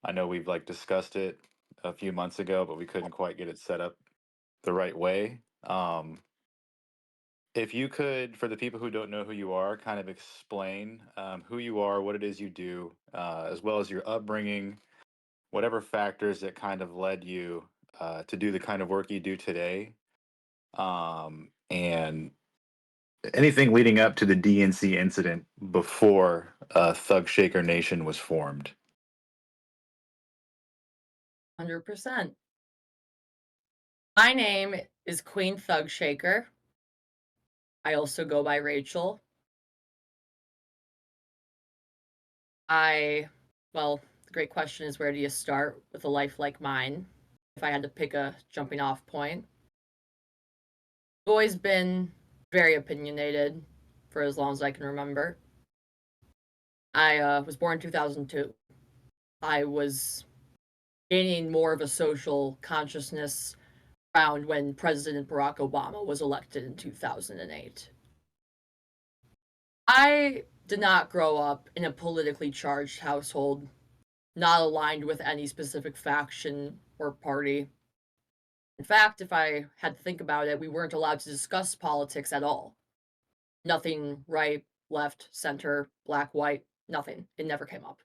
I know we've like discussed it a few months ago, but we couldn't quite get it set up the right way. If you could, for the people who don't know who you are, kind of explain who you are, what it is you do, as well as your upbringing, whatever factors that kind of led you to do the kind of work you do today, and anything leading up to the DNC incident before Thugshaker Nation was formed. 100%. My name is Queen Thugshaker. I also go by Rachel. I, well, the great question is where do you start with a life like mine? If I had to pick a jumping off point, I've always been very opinionated for as long as I can remember. I was born in 2002. I was gaining more of a social consciousness around when President Barack Obama was elected in 2008. I did not grow up in a politically charged household, not aligned with any specific faction or party. In fact, if I had to think about it, we weren't allowed to discuss politics at all. Nothing right, left, center, black, white, nothing. It never came up.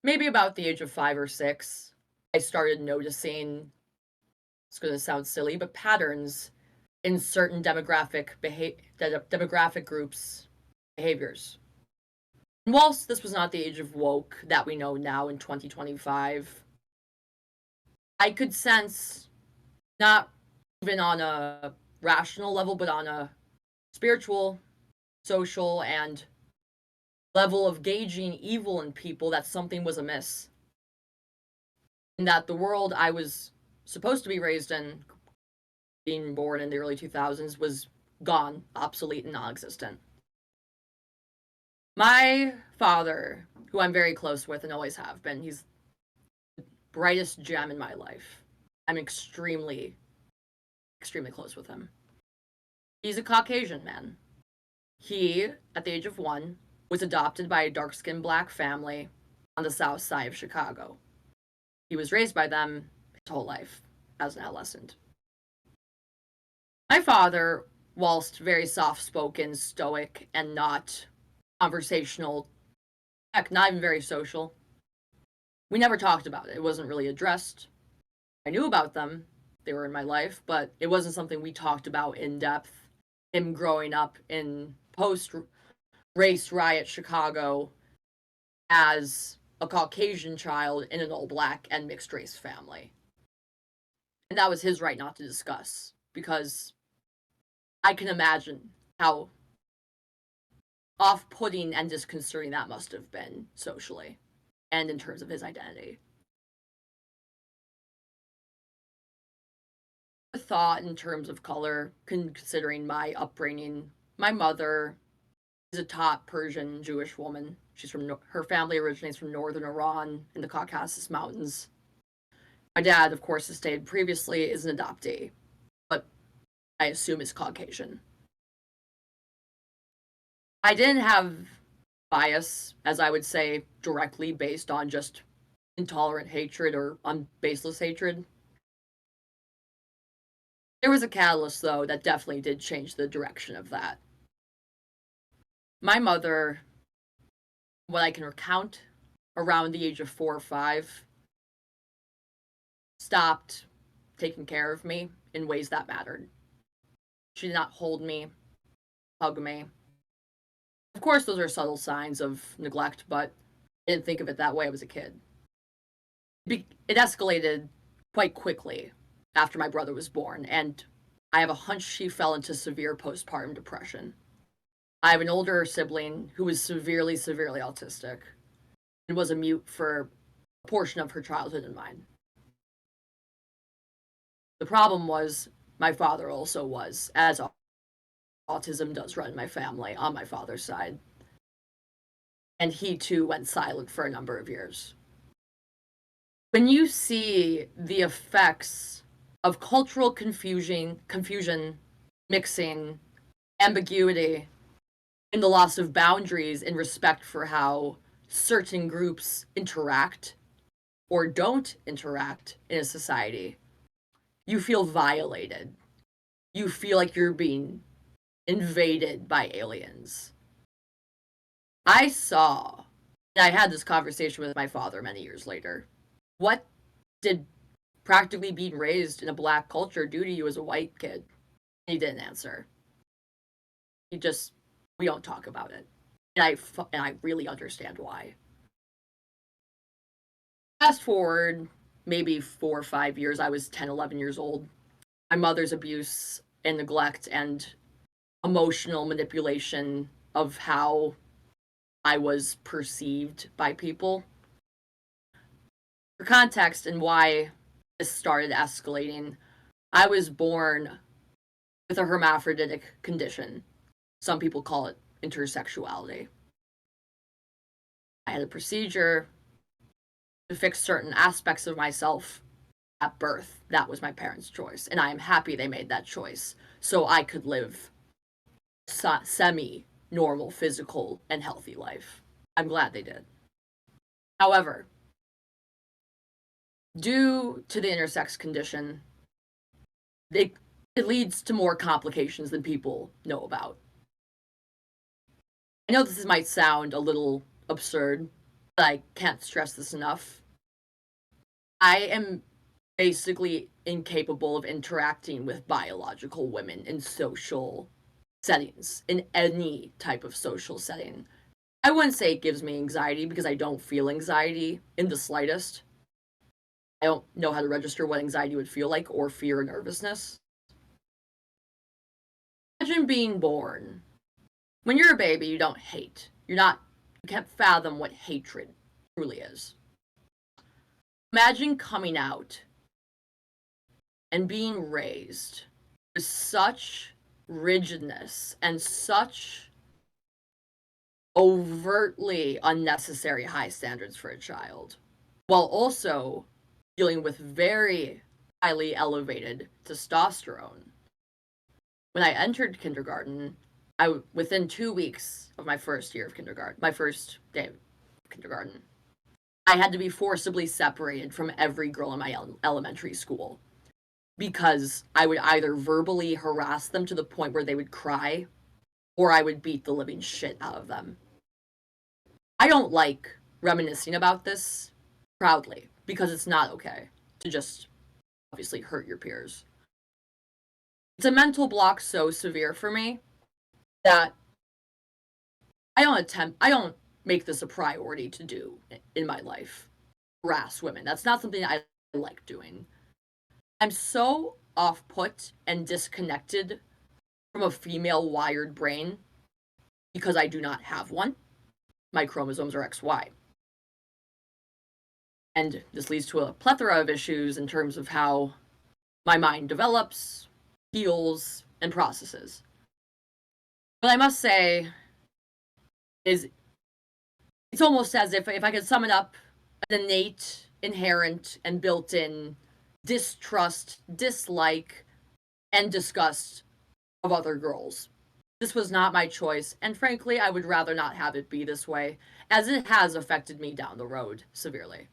Maybe about the age of 5 or 6, I started noticing, it's going to sound silly, but patterns in certain demographic groups' behaviors. And whilst this was not the age of woke that we know now in 2025, I could sense, not even on a rational level, but on a spiritual, social, and level of gauging evil in people, that something was amiss. And that the world I was supposed to be raised in, being born in the early 2000s, was gone, obsolete, and non existent. My father, who I'm very close with and always have been, he's the brightest gem in my life. I'm extremely, extremely close with him. He's a Caucasian man. He, at the age of 1, was adopted by a dark skinned black family on the south side of Chicago. He was raised by them his whole life as an adolescent. My father, whilst very soft spoken, stoic, and not conversational, heck, not even very social, we never talked about it. It wasn't really addressed. I knew about them, they were in my life, but it wasn't something we talked about in depth. Him growing up in post race riot Chicago as a Caucasian child in an all black and mixed race family. And that was his right not to discuss, because I can imagine how off putting and disconcerting that must have been socially and in terms of his identity. A thought in terms of color, considering my upbringing, my mother is a top Persian Jewish woman. She's from her family originates from northern Iran in the Caucasus Mountains. My dad, of course, as stated previously, is an adoptee, but I assume is Caucasian. I didn't have bias, as I would say, directly based on just intolerant hatred or baseless hatred. There was a catalyst, though, that definitely did change the direction of that. My mother, what I can recount, around the age of 4 or 5, stopped taking care of me in ways that mattered. She did not hold me, hug me. Of course, those are subtle signs of neglect, but I didn't think of it that way. I was a kid. It escalated quite quickly after my brother was born, and I have a hunch she fell into severe postpartum depression. I have an older sibling who was severely, severely autistic and was a mute for a portion of her childhood and mine. The problem was my father also was, as autism does run in my family on my father's side. And he too went silent for a number of years. When you see the effects of cultural confusion, mixing, ambiguity, and the loss of boundaries in respect for how certain groups interact or don't interact in a society, you feel violated. You feel like you're being invaded by aliens. I saw, and I had this conversation with my father many years later. What did practically being raised in a black culture do to you as a white kid? He didn't answer. He just, we don't talk about it. And I really understand why. Fast forward maybe 4 or 5 years, I was 10, 11 years old. My mother's abuse and neglect and emotional manipulation of how I was perceived by people. For context and why this started escalating, I was born with a hermaphroditic condition. Some people call it intersexuality. I had a procedure to fix certain aspects of myself at birth. That was my parents' choice, and I am happy they made that choice so I could live semi normal, physical, and healthy life. I'm glad they did. However, due to the intersex condition, it leads to more complications than people know about. I know this might sound a little absurd, but I can't stress this enough. I am basically incapable of interacting with biological women in social settings, in any type of social setting. I wouldn't say it gives me anxiety because I don't feel anxiety in the slightest. I don't know how to register what anxiety would feel like or fear or nervousness. Imagine being born. When you're a baby, you don't hate. You can't fathom what hatred truly is. Imagine coming out and being raised with such rigidness and such overtly unnecessary high standards for a child, while also dealing with very highly elevated testosterone. When I entered kindergarten, within 2 weeks of my first year of kindergarten, my first day of kindergarten, I had to be forcibly separated from every girl in my elementary school because I would either verbally harass them to the point where they would cry or I would beat the living shit out of them. I don't like reminiscing about this proudly because it's not okay to just obviously hurt your peers. It's a mental block so severe for me that I don't make this a priority to do in my life. Harass women. That's not something I like doing. I'm so off put and disconnected from a female wired brain because I do not have one. My chromosomes are XY. And this leads to a plethora of issues in terms of how my mind develops, heals, and processes. What I must say is it's almost as if I could sum it up, an innate, inherent, and built-in distrust, dislike, and disgust of other girls. This was not my choice, and frankly, I would rather not have it be this way, as it has affected me down the road severely.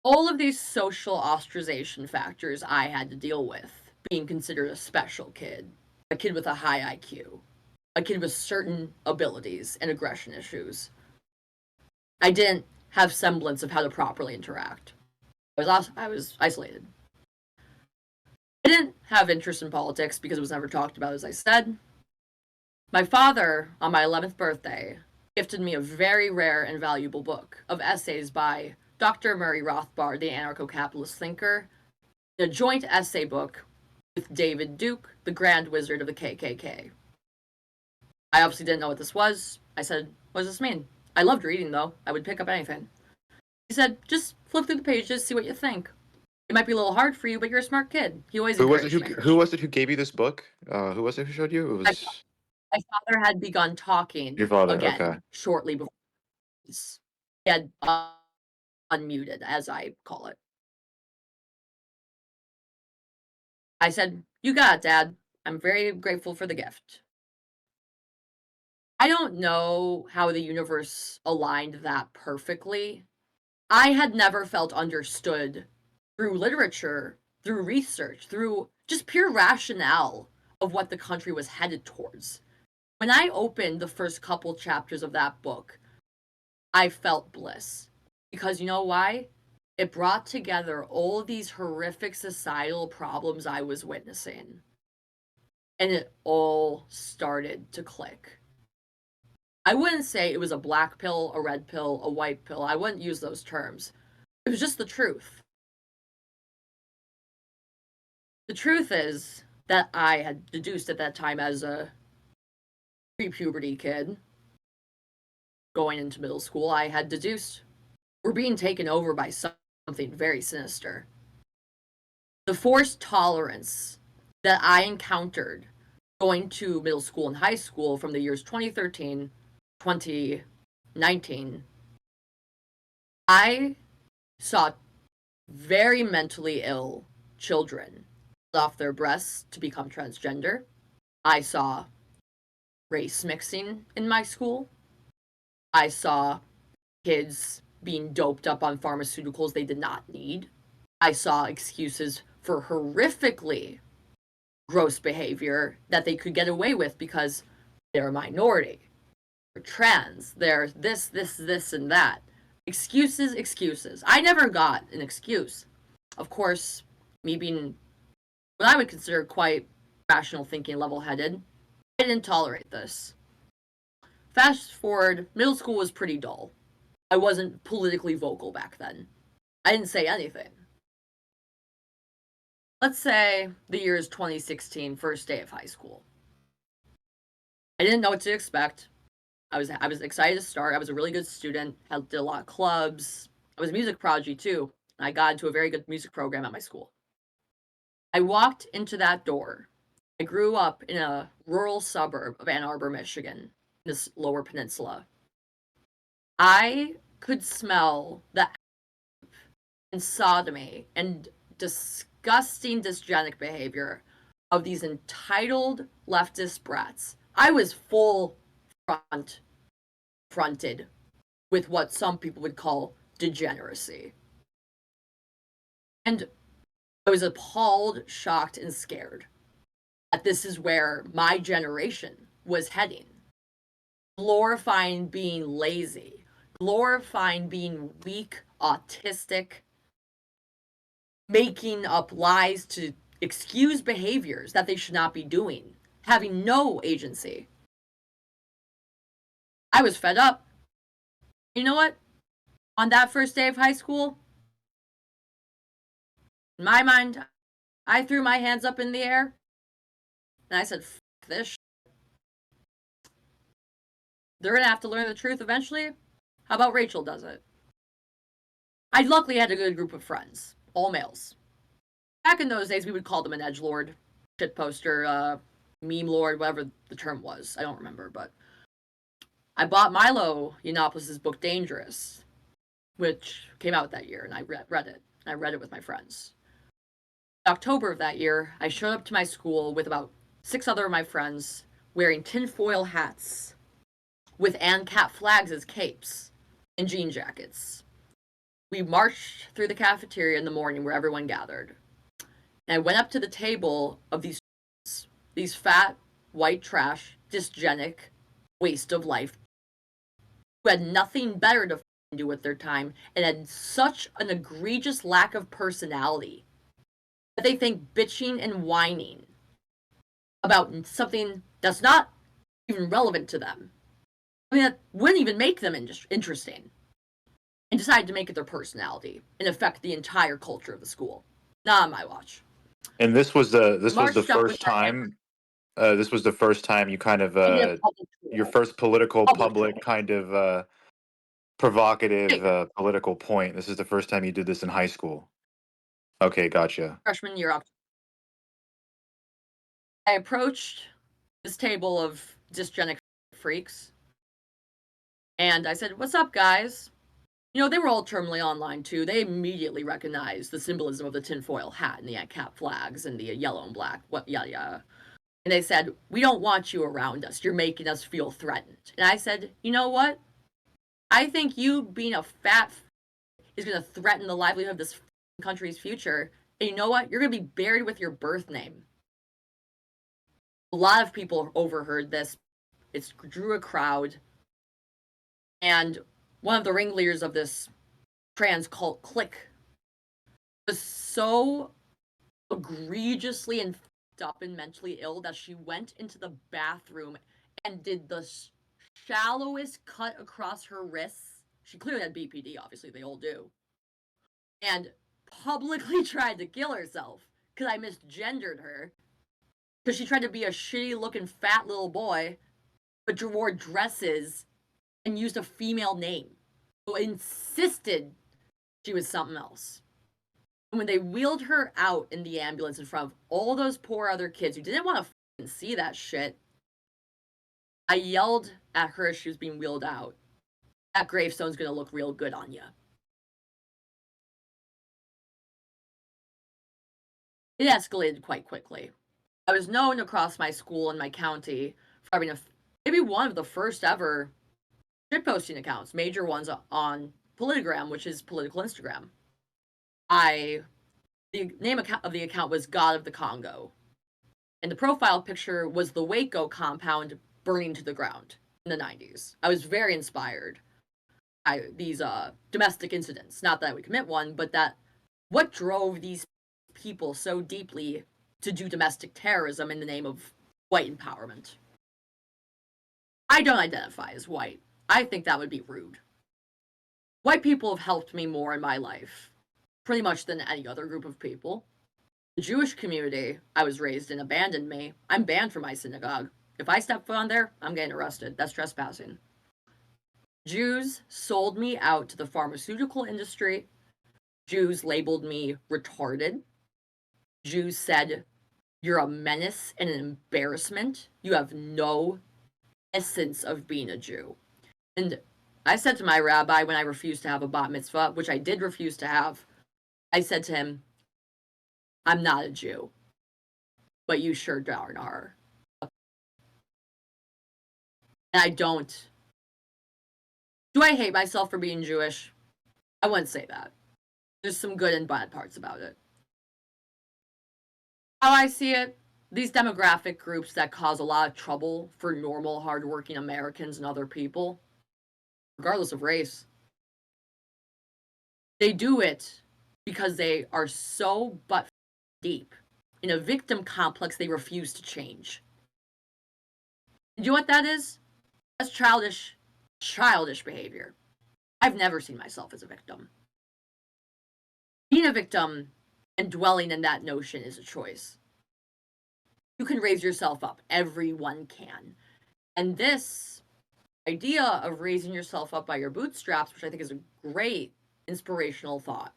All of these social ostracization factors I had to deal with, being considered a special kid, a kid with a high IQ, a kid with certain abilities and aggression issues. I didn't have semblance of how to properly interact. I was isolated. I didn't have interest in politics because it was never talked about, as I said. My father, on my 11th birthday, gifted me a very rare and valuable book of essays by Dr. Murray Rothbard, the anarcho-capitalist thinker, a joint essay book with David Duke, the Grand Wizard of the KKK. I obviously didn't know what this was. I said, what does this mean? I loved reading, though. I would pick up anything. He said, just flip through the pages, see what you think. It might be a little hard for you, but you're a smart kid. He always encouraged me. Who was it who gave you this book? Who was it who showed you? It My, was my father had begun your talking father. Okay. again shortly before he had unmuted, as I call it. I said, you got it, Dad. I'm very grateful for the gift. I don't know how the universe aligned that perfectly. I had never felt understood through literature, through research, through just pure rationale of what the country was headed towards. When I opened the first couple chapters of that book, I felt bliss. Because you know why? It brought together all these horrific societal problems I was witnessing. And it all started to click. I wouldn't say it was a black pill, a red pill, a white pill. I wouldn't use those terms. It was just the truth. The truth is that I had deduced at that time as a pre-puberty kid going into middle school, I had deduced we're being taken over by something very sinister. The forced tolerance that I encountered going to middle school and high school from the years 2013, 2019, I saw very mentally ill children off their breasts to become transgender. I saw race mixing in my school. I saw kids being doped up on pharmaceuticals they did not need. I saw excuses for horrifically gross behavior that they could get away with because they're a minority. They're trans. They're this, and that. Excuses, excuses. I never got an excuse. Of course, me being what I would consider quite rational thinking, level headed, I didn't tolerate this. Fast forward, middle school was pretty dull. I wasn't politically vocal back then. I didn't say anything. Let's say the year is 2016, first day of high school. I didn't know what to expect. I was excited to start. I was a really good student. I did a lot of clubs. I was a music prodigy too. I got into a very good music program at my school. I walked into that door. I grew up in a rural suburb of Ann Arbor, Michigan, this lower peninsula. I could smell the and sodomy and disgusting dysgenic behavior of these entitled leftist brats. I was full fronted with what some people would call degeneracy. And I was appalled, shocked, and scared that this is where my generation was heading. Glorifying being lazy, glorifying being weak, autistic, making up lies to excuse behaviors that they should not be doing, having no agency. I was fed up. You know what? On that first day of high school, in my mind, I threw my hands up in the air and I said, "Fuck this shit. They're gonna have to learn the truth eventually. How about Rachel does it?" I luckily had a good group of friends, all males. Back in those days, we would call them an edgelord, shitposter, meme lord, whatever the term was. I don't remember, but I bought Milo Yiannopoulos' book Dangerous, which came out that year, and I read it. I read it with my friends. In October of that year, I showed up to my school with about 6 other of my friends wearing tinfoil hats with ANCAP flags as capes and jean jackets. We marched through the cafeteria in the morning where everyone gathered. And I went up to the table of these fat, white trash, dysgenic, waste of life who had nothing better to do with their time and had such an egregious lack of personality that they think bitching and whining about something that's not even relevant to them, I mean, that wouldn't even make them interesting, and decided to make it their personality and affect the entire culture of the school. Not on my watch. And this was the Marched up with first time. This was the first time you kind of in a public your school. first political, Public public school. kind of provocative Hey, political point. This is the first time you did this in high school. Okay, gotcha. freshman year up. I approached this table of dysgenic freaks and I said, "What's up, guys?" You know, they were all terminally online too. They immediately recognized the symbolism of the tinfoil hat and the cap flags and the yellow and black, what yada yada. And they said, "We don't want you around us. You're making us feel threatened." And I said, "You know what? I think you being a fat is going to threaten the livelihood of this country's future. And you know what? You're going to be buried with your birth name." A lot of people overheard this. It drew a crowd. And one of the ringleaders of this trans cult clique was so egregiously and up and mentally ill that she went into the bathroom and did the shallowest cut across her wrists. She clearly had BPD, obviously, they all do. And publicly tried to kill herself because I misgendered her. Because she tried to be a shitty looking fat little boy, but wore dresses and used a female name. So insisted she was something else. And when they wheeled her out in the ambulance in front of all those poor other kids who didn't want to see that shit, I yelled at her as she was being wheeled out, "That gravestone's gonna look real good on you." It escalated quite quickly. I was known across my school and my county for having maybe one of the first ever shitposting accounts, major ones on Politigram, which is political Instagram. The name of the account was God of the Congo, and the profile picture was the Waco compound burning to the ground in the 90s. I was very inspired by these domestic incidents. Not that I would commit one, but that what drove these people so deeply to do domestic terrorism in the name of white empowerment. I don't identify as white. I think that would be rude. White people have helped me more in my life, pretty much than any other group of people. The Jewish community I was raised in abandoned me. I'm banned from my synagogue. If I step foot on there, I'm getting arrested. That's trespassing. Jews sold me out to the pharmaceutical industry. Jews labeled me retarded. Jews said, "You're a menace and an embarrassment. You have no essence of being a Jew." And I said to my rabbi when I refused to have a bat mitzvah, which I did refuse to have, I said to him, "I'm not a Jew, but you sure darn are." And I don't. Do I hate myself for being Jewish? I wouldn't say that. There's some good and bad parts about it. How I see it, these demographic groups that cause a lot of trouble for normal, hardworking Americans and other people, regardless of race, they do it because they are so butt deep in a victim complex they refuse to change. And you know what that is? That's childish behavior. I've never seen myself as a victim. Being a victim and dwelling in that notion is a choice. You can raise yourself up. Everyone can. And this idea of raising yourself up by your bootstraps, which I think is a great inspirational thought.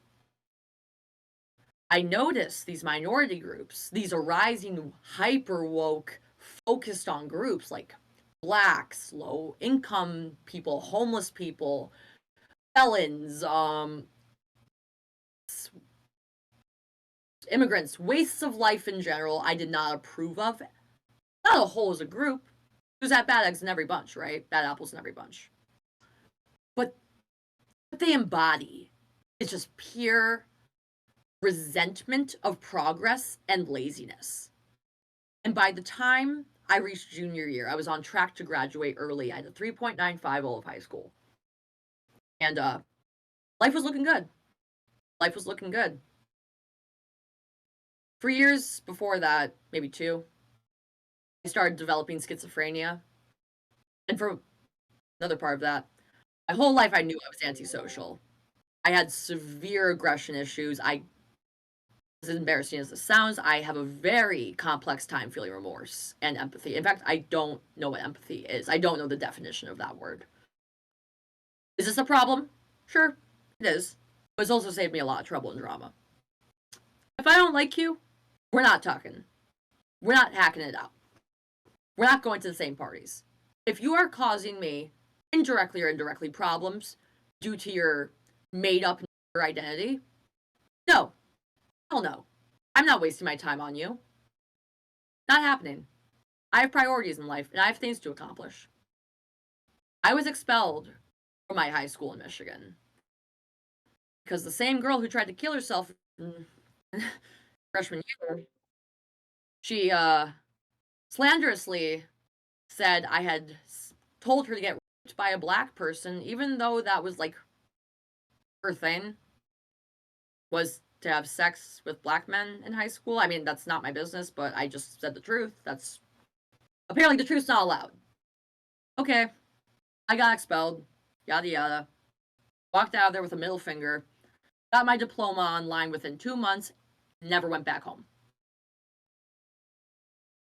I notice these minority groups, these arising hyper woke, focused on groups like blacks, low income people, homeless people, felons, immigrants, wastes of life in general, I did not approve of. Not a whole as a group. There's that bad eggs in every bunch, right? Bad apples in every bunch. But what they embody is just pure resentment of progress and laziness. And by the time I reached junior year, I was on track to graduate early. I had a 3.95 all of high school. And life was looking good. Life was looking good. For years before that, maybe 2, I started developing schizophrenia. And for another part of that, my whole life I knew I was antisocial. I had severe aggression issues. As embarrassing as this sounds, I have a very complex time feeling remorse and empathy. In fact, I don't know what empathy is. I don't know the definition of that word. Is this a problem? Sure, it is. But it's also saved me a lot of trouble and drama. If I don't like you, we're not talking. We're not hacking it out. We're not going to the same parties. If you are causing me, indirectly or indirectly, problems due to your made-up identity, no. Hell no. I'm not wasting my time on you. Not happening. I have priorities in life, and I have things to accomplish. I was expelled from my high school in Michigan because the same girl who tried to kill herself in freshman year, she slanderously said I had told her to get raped by a black person, even though that was like her thing was to have sex with black men in high school. I mean, that's not my business, but I just said the truth. That's apparently the truth's not allowed. Okay, I got expelled. Yada yada. Walked out of there with a middle finger. Got my diploma online within 2 months. Never went back home.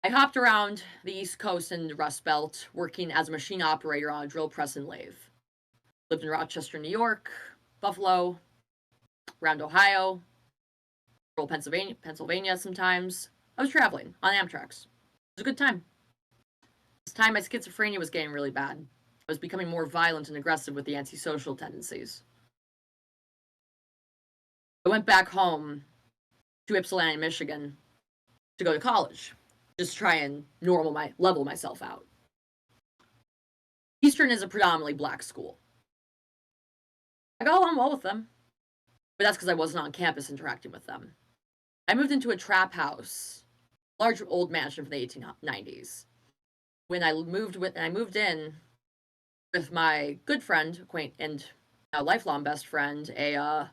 I hopped around the East Coast and the Rust Belt, working as a machine operator on a drill press and lathe. Lived in Rochester, New York, Buffalo, around Ohio, rural Pennsylvania sometimes. I was traveling on Amtrak's. It was a good time. This time my schizophrenia was getting really bad. I was becoming more violent and aggressive with the antisocial tendencies. I went back home to Ypsilanti, Michigan to go to college. Just try and level myself out. Eastern is a predominantly black school. I got along well with them, but that's because I wasn't on campus interacting with them. I moved into a trap house, large old mansion from the 1890s. When I moved in with my good friend, and now lifelong best friend, a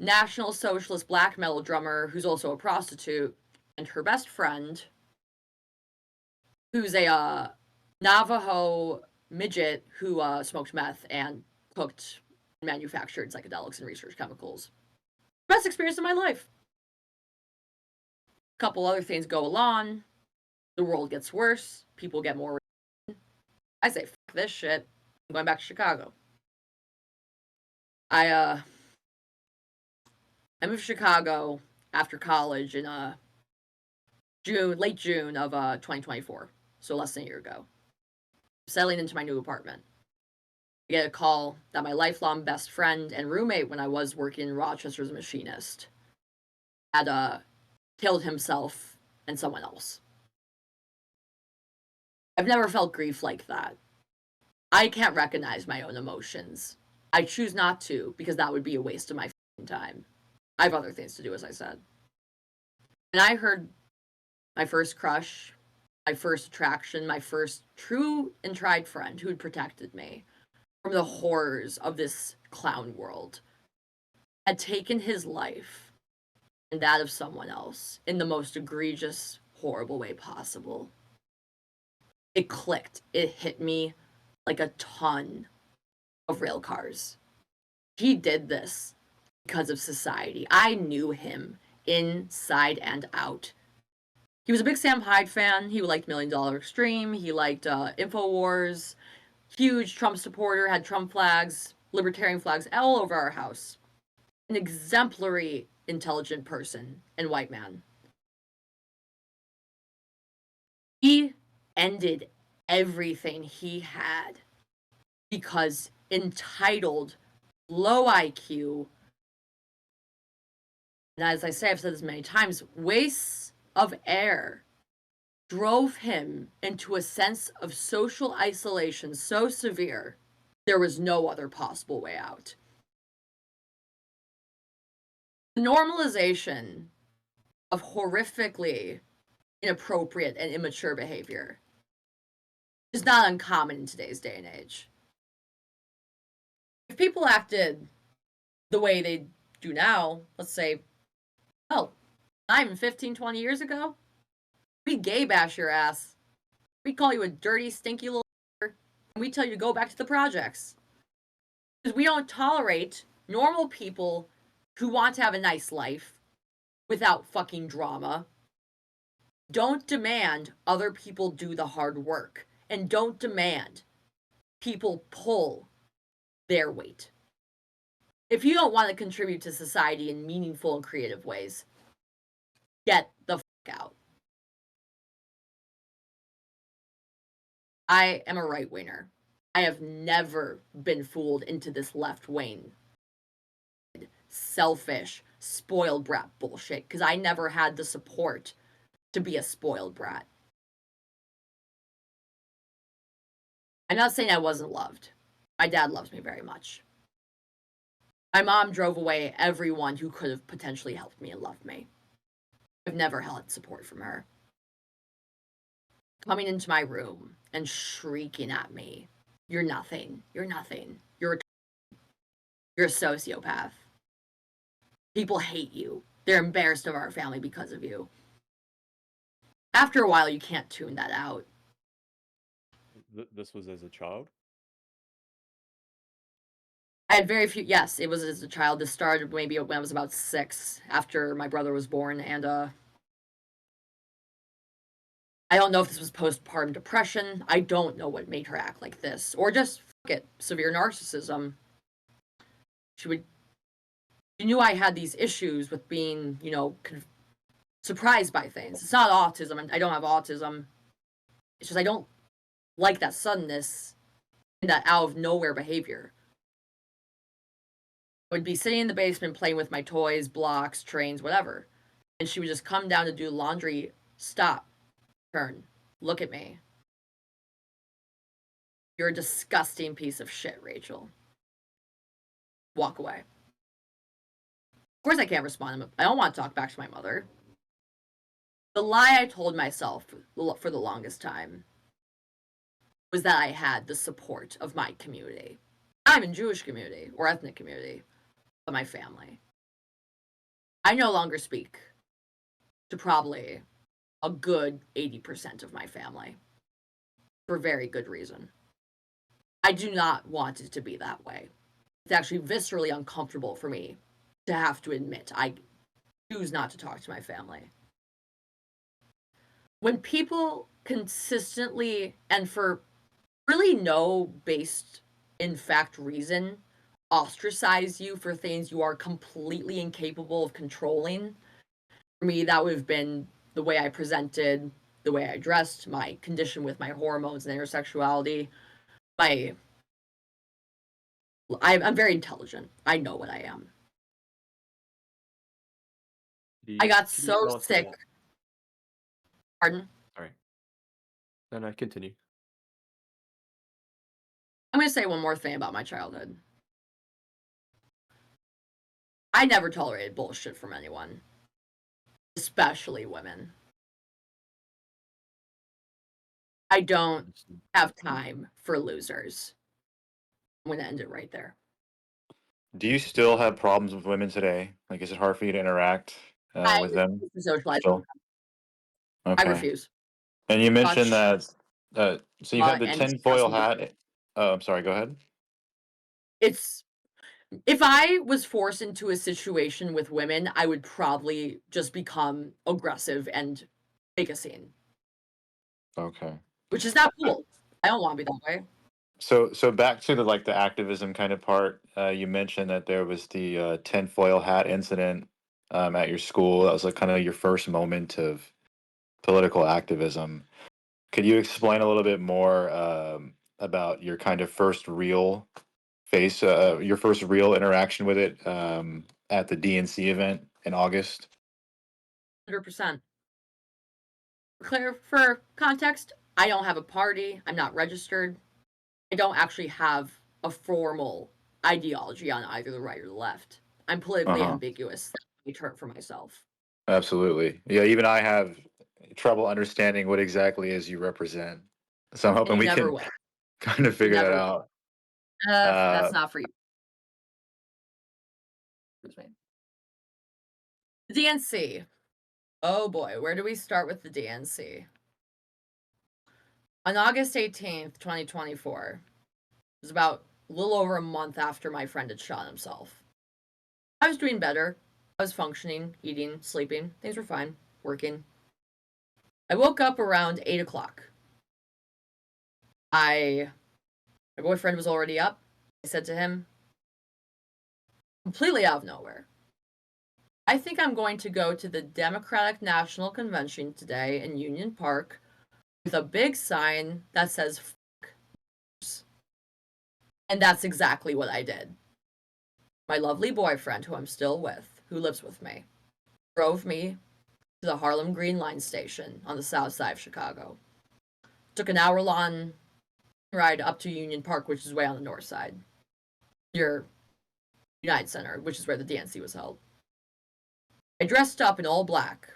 National Socialist black metal drummer who's also a prostitute, and her best friend, who's a Navajo midget who smoked meth and cooked and manufactured psychedelics and researched chemicals. Best experience of my life. A couple other things go along. The world gets worse. People get more. I say, fuck this shit. I'm going back to Chicago. I moved to Chicago after college in late June of 2024, so less than a year ago. Settling into my new apartment. I get a call that my lifelong best friend and roommate when I was working in Rochester as a machinist had killed himself and someone else. I've never felt grief like that. I can't recognize my own emotions. I choose not to because that would be a waste of my time. I have other things to do, as I said. And I heard my first crush, my first attraction, my first true and tried friend who had protected me from the horrors of this clown world had taken his life and that of someone else in the most egregious, horrible way possible. It clicked. It hit me like a ton of rail cars. He did this because of society. I knew him inside and out. He was a big Sam Hyde fan. He liked Million Dollar Extreme. He liked InfoWars. Huge Trump supporter, had Trump flags, libertarian flags all over our house. An exemplary, intelligent person and white man. He ended everything he had because entitled, low IQ, and as I say, I've said this many times, wastes of air drove him into a sense of social isolation so severe there was no other possible way out. The normalization of horrifically inappropriate and immature behavior is not uncommon in today's day and age. If people acted the way they do now, let's say, not even 15, 20 years ago, we'd gay bash your ass. We'd call you a dirty, stinky little and we'd tell you to go back to the projects. Because we don't tolerate normal people who want to have a nice life without fucking drama. Don't demand other people do the hard work. And don't demand people pull their weight. If you don't want to contribute to society in meaningful and creative ways, get the fuck out. I am a right-winger. I have never been fooled into this left-wing, selfish, spoiled brat bullshit, because I never had the support to be a spoiled brat. I'm not saying I wasn't loved. My dad loves me very much. My mom drove away everyone who could have potentially helped me and loved me. I've never had support from her. Coming into my room and shrieking at me, "You're nothing. You're nothing. You're a sociopath. People hate you. They're embarrassed of our family because of you." After a while, you can't tune that out. This was as a child? I had very few. Yes, it was as a child. This started maybe when I was about 6, after my brother was born, and I don't know if this was postpartum depression. I don't know what made her act like this, or just severe narcissism. She knew I had these issues with being, surprised by things. It's not autism, and I don't have autism. It's just I don't like that suddenness and that out of nowhere behavior. I would be sitting in the basement playing with my toys, blocks, trains, whatever, and she would just come down to do laundry, stop, turn, look at me. "You're a disgusting piece of shit, Rachel." Walk away. Of course I can't respond. I don't want to talk back to my mother. The lie I told myself for the longest time was that I had the support of my community. Not even Jewish community or ethnic community, but my family. I no longer speak to probably a good 80% of my family for very good reason. I do not want it to be that way. It's actually viscerally uncomfortable for me to have to admit I choose not to talk to my family. When people consistently and for really no based in fact reason ostracize you for things you are completely incapable of controlling, for me that would have been the way I presented, the way I dressed, my condition with my hormones and intersexuality. I'm very intelligent. I know what I am. I got Can you so tell us sick. about... Pardon? Sorry. No, continue. I'm going to say one more thing about my childhood. I never tolerated bullshit from anyone, especially women. I don't have time for losers. I'm going to end it right there. Do you still have problems with women today? Like, is it hard for you to interact I with them refuse to socialize with still? them. I Okay. refuse. And you mentioned Touch, that, so you had the and tinfoil discuss me. hat. Oh, I'm sorry, go ahead. It's if I was forced into a situation with women, I would probably just become aggressive and make a scene, Okay. which is not cool. I don't want to be that way. So back to the activism kind of part. You mentioned that there was the tinfoil hat incident at your school. That was like kind of your first moment of political activism. Could you explain a little bit more about your kind of first real your first real interaction with it at the DNC event in August? 100%. Clear for context, I don't have a party. I'm not registered. I don't actually have a formal ideology on either the right or the left. I'm politically Uh-huh. ambiguous. That's a term for myself. Absolutely. Yeah, even I have trouble understanding what exactly is you represent. So I'm And hoping you we never can will. kind of You figure that never will. out. That's not for you. Excuse me. The DNC. Oh boy, where do we start with the DNC? On August 18th, 2024, it was about a little over a month after my friend had shot himself. I was doing better. I was functioning, eating, sleeping. Things were fine, working. I woke up around 8 o'clock. My boyfriend was already up. I said to him, completely out of nowhere, "I think I'm going to go to the Democratic National Convention today in Union Park with a big sign that says fuck." And that's exactly what I did. My lovely boyfriend, who I'm still with, who lives with me, drove me to the Harlem Green Line station on the south side of Chicago. Took an hour-long ride up to Union Park, which is way on the north side. Your United Center, which is where the DNC was held. I dressed up in all black,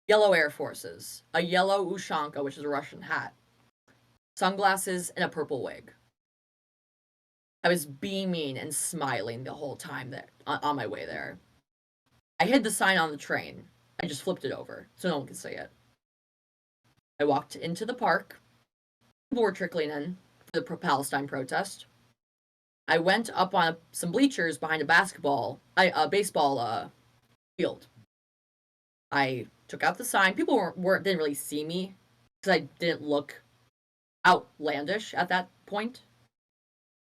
yellow Air Forces, a yellow Ushanka, which is a Russian hat, sunglasses, and a purple wig. I was beaming and smiling the whole time on my way there. I hid the sign on the train. I just flipped it over so no one could see it. I walked into the park. People were trickling in for the pro-Palestine protest. I went up on some bleachers behind a baseball field. I took out the sign. People didn't really see me because I didn't look outlandish at that point.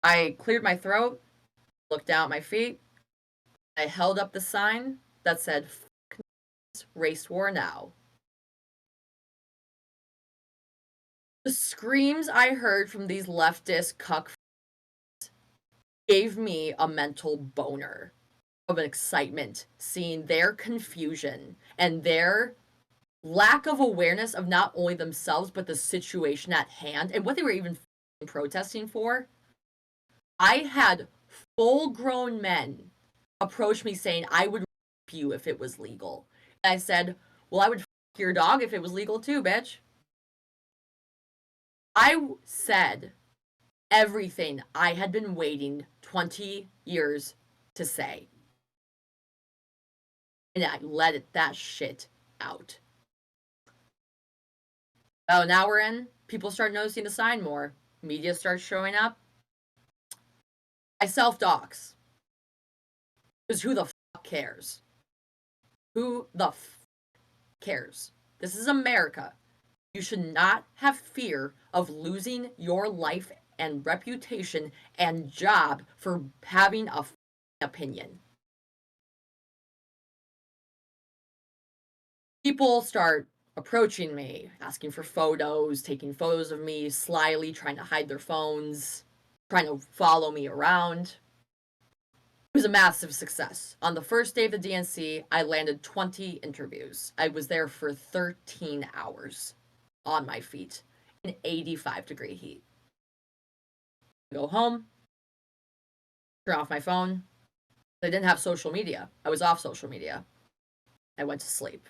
I cleared my throat, looked down at my feet. I held up the sign that said, "Fuck race war now." The screams I heard from these leftist cuck gave me a mental boner of an excitement seeing their confusion and their lack of awareness of not only themselves but the situation at hand and what they were even protesting for. I had full-grown men approach me saying I would rape you if it was legal. And I said, well, I would fuck your dog if it was legal too, bitch. I said everything I had been waiting 20 years to say. And I let that shit out. About an hour in, people start noticing the sign more. Media starts showing up. I self-dox. Because who the fuck cares? Who the fuck cares? This is America. You should not have fear of losing your life and reputation and job for having a opinion. People start approaching me, asking for photos, taking photos of me, slyly trying to hide their phones, trying to follow me around. It was a massive success. On the first day of the DNC, I landed 20 interviews. I was there for 13 hours on my feet in 85-degree heat. I go home, turn off my phone. I didn't have social media. I was off social media. I went to sleep.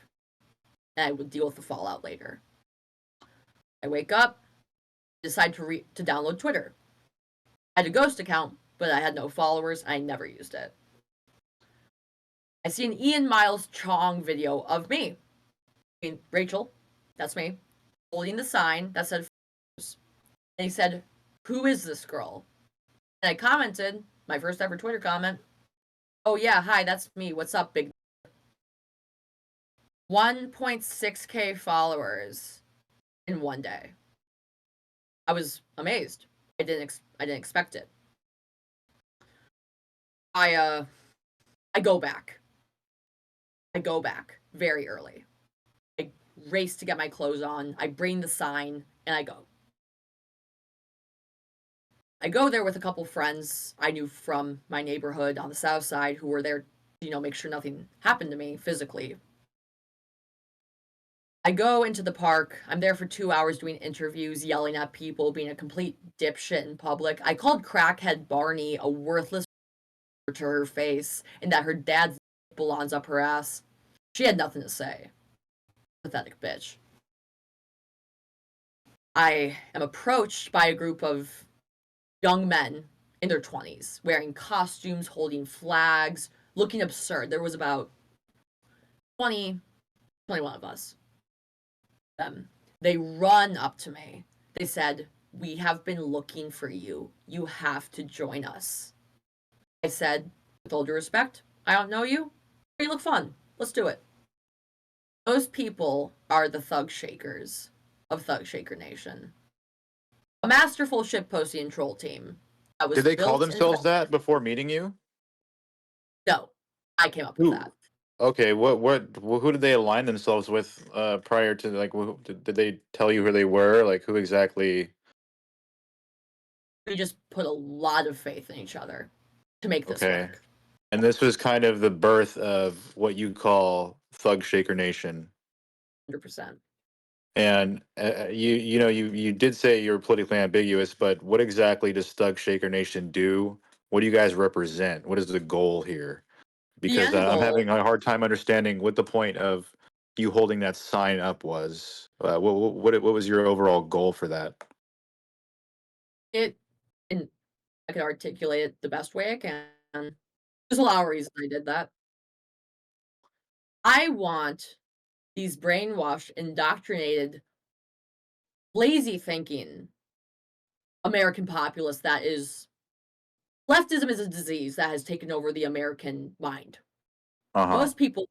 And I would deal with the fallout later. I wake up, decide to download Twitter. I had a ghost account, but I had no followers. I never used it. I see an Ian Miles Chong video of me. Rachel, that's me, holding the sign that said, and he said, "Who is this girl?" And I commented, my first ever Twitter comment, "Oh yeah, hi, that's me. What's up, big?" 1.6K followers in one day. I was amazed. I didn't expect it. I go back. I go back very early. I race to get my clothes on. I bring the sign and I go. I go there with a couple friends I knew from my neighborhood on the south side who were there, make sure nothing happened to me physically. I go into the park. I'm there for 2 hours doing interviews, yelling at people, being a complete dipshit in public. I called crackhead Barney a worthless to her face and that her dad's belongs up her ass. She had nothing to say. Pathetic bitch. I am approached by a group of young men in their 20s, wearing costumes, holding flags, looking absurd. There was about 21 of us. They run up to me. They said, "We have been looking for you. You have to join us." I said, with all due respect, "I don't know you. You look fun. Let's do it." Those people are the Thugshakers of Thugshaker Nation. A masterful shitposting and troll team. Did they call themselves that before meeting you? No, I came up with that. Okay, who did they align themselves with prior to, like, did they tell you who they were? Like, who exactly? We just put a lot of faith in each other to make this Okay. work. And this was kind of the birth of what you call Thugshaker Nation. 100%. And you did say you're politically ambiguous, but what exactly does Thugshaker Nation do? What do you guys represent? What is the goal here? The Because end I'm goal, having a hard time understanding what the point of you holding that sign up was. What was your overall goal for that? it, and I can articulate it the best way I can. There's a lot of reasons I did that. I want these brainwashed, indoctrinated, lazy thinking American populace that is leftism is a disease that has taken over the American mind. Uh-huh. Most people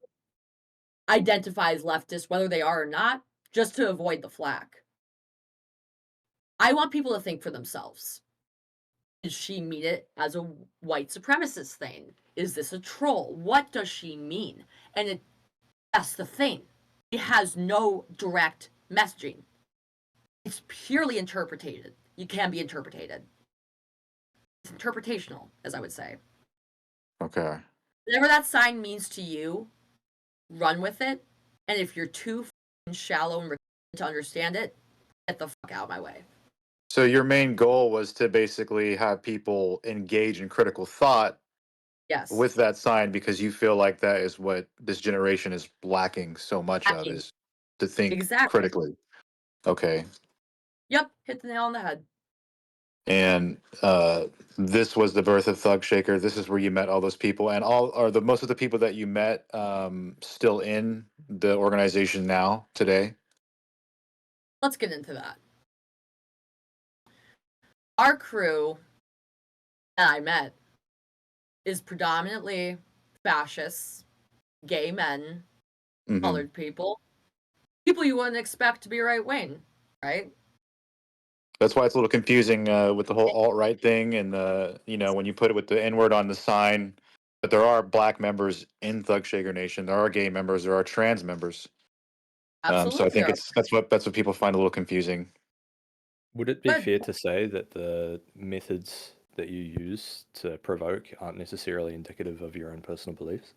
identify as leftist, whether they are or not, just to avoid the flack. I want people to think for themselves. Does she mean it as a white supremacist thing? Is this a troll? What does she mean? And that's the thing. It has no direct messaging. It's purely interpreted. It can be interpreted. It's interpretational, as I would say. Okay. Whatever that sign means to you, run with it. And if you're too shallow and to understand it, get the fuck out of my way. So your main goal was to basically have people engage in critical thought Yes. with that sign because you feel like that is what this generation is lacking so much of, Hacking. is to think Exactly. critically. Okay. Yep. Hit the nail on the head. And this was the birth of Thugshaker. This is where you met all those people, and all are the most of the people that you met still in the organization now today. Let's get into that. Our crew that I met is predominantly fascists, gay men, Hmm. colored people, people you wouldn't expect to be right wing, right? That's why it's a little confusing with the whole alt right thing, and when you put it with the N word on the sign. But there are black members in Thugshaker Nation. There are gay members. There are trans members. So I Absolutely think there are. that's what people find a little confusing. Would it be But fair to say that the methods that you use to provoke aren't necessarily indicative of your own personal beliefs?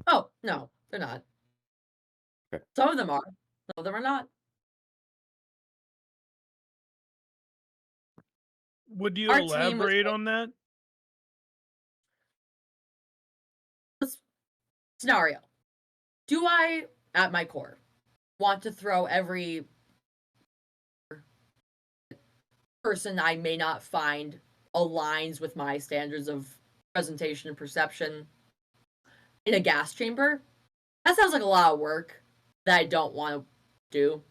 oh no, they're not. Okay. Some of them are. Some of them are not. Would you Our team was elaborate on that? scenario. Do I, at my core, want to throw every person I may not find aligns with my standards of presentation and perception in a gas chamber? That sounds like a lot of work that I don't want to do.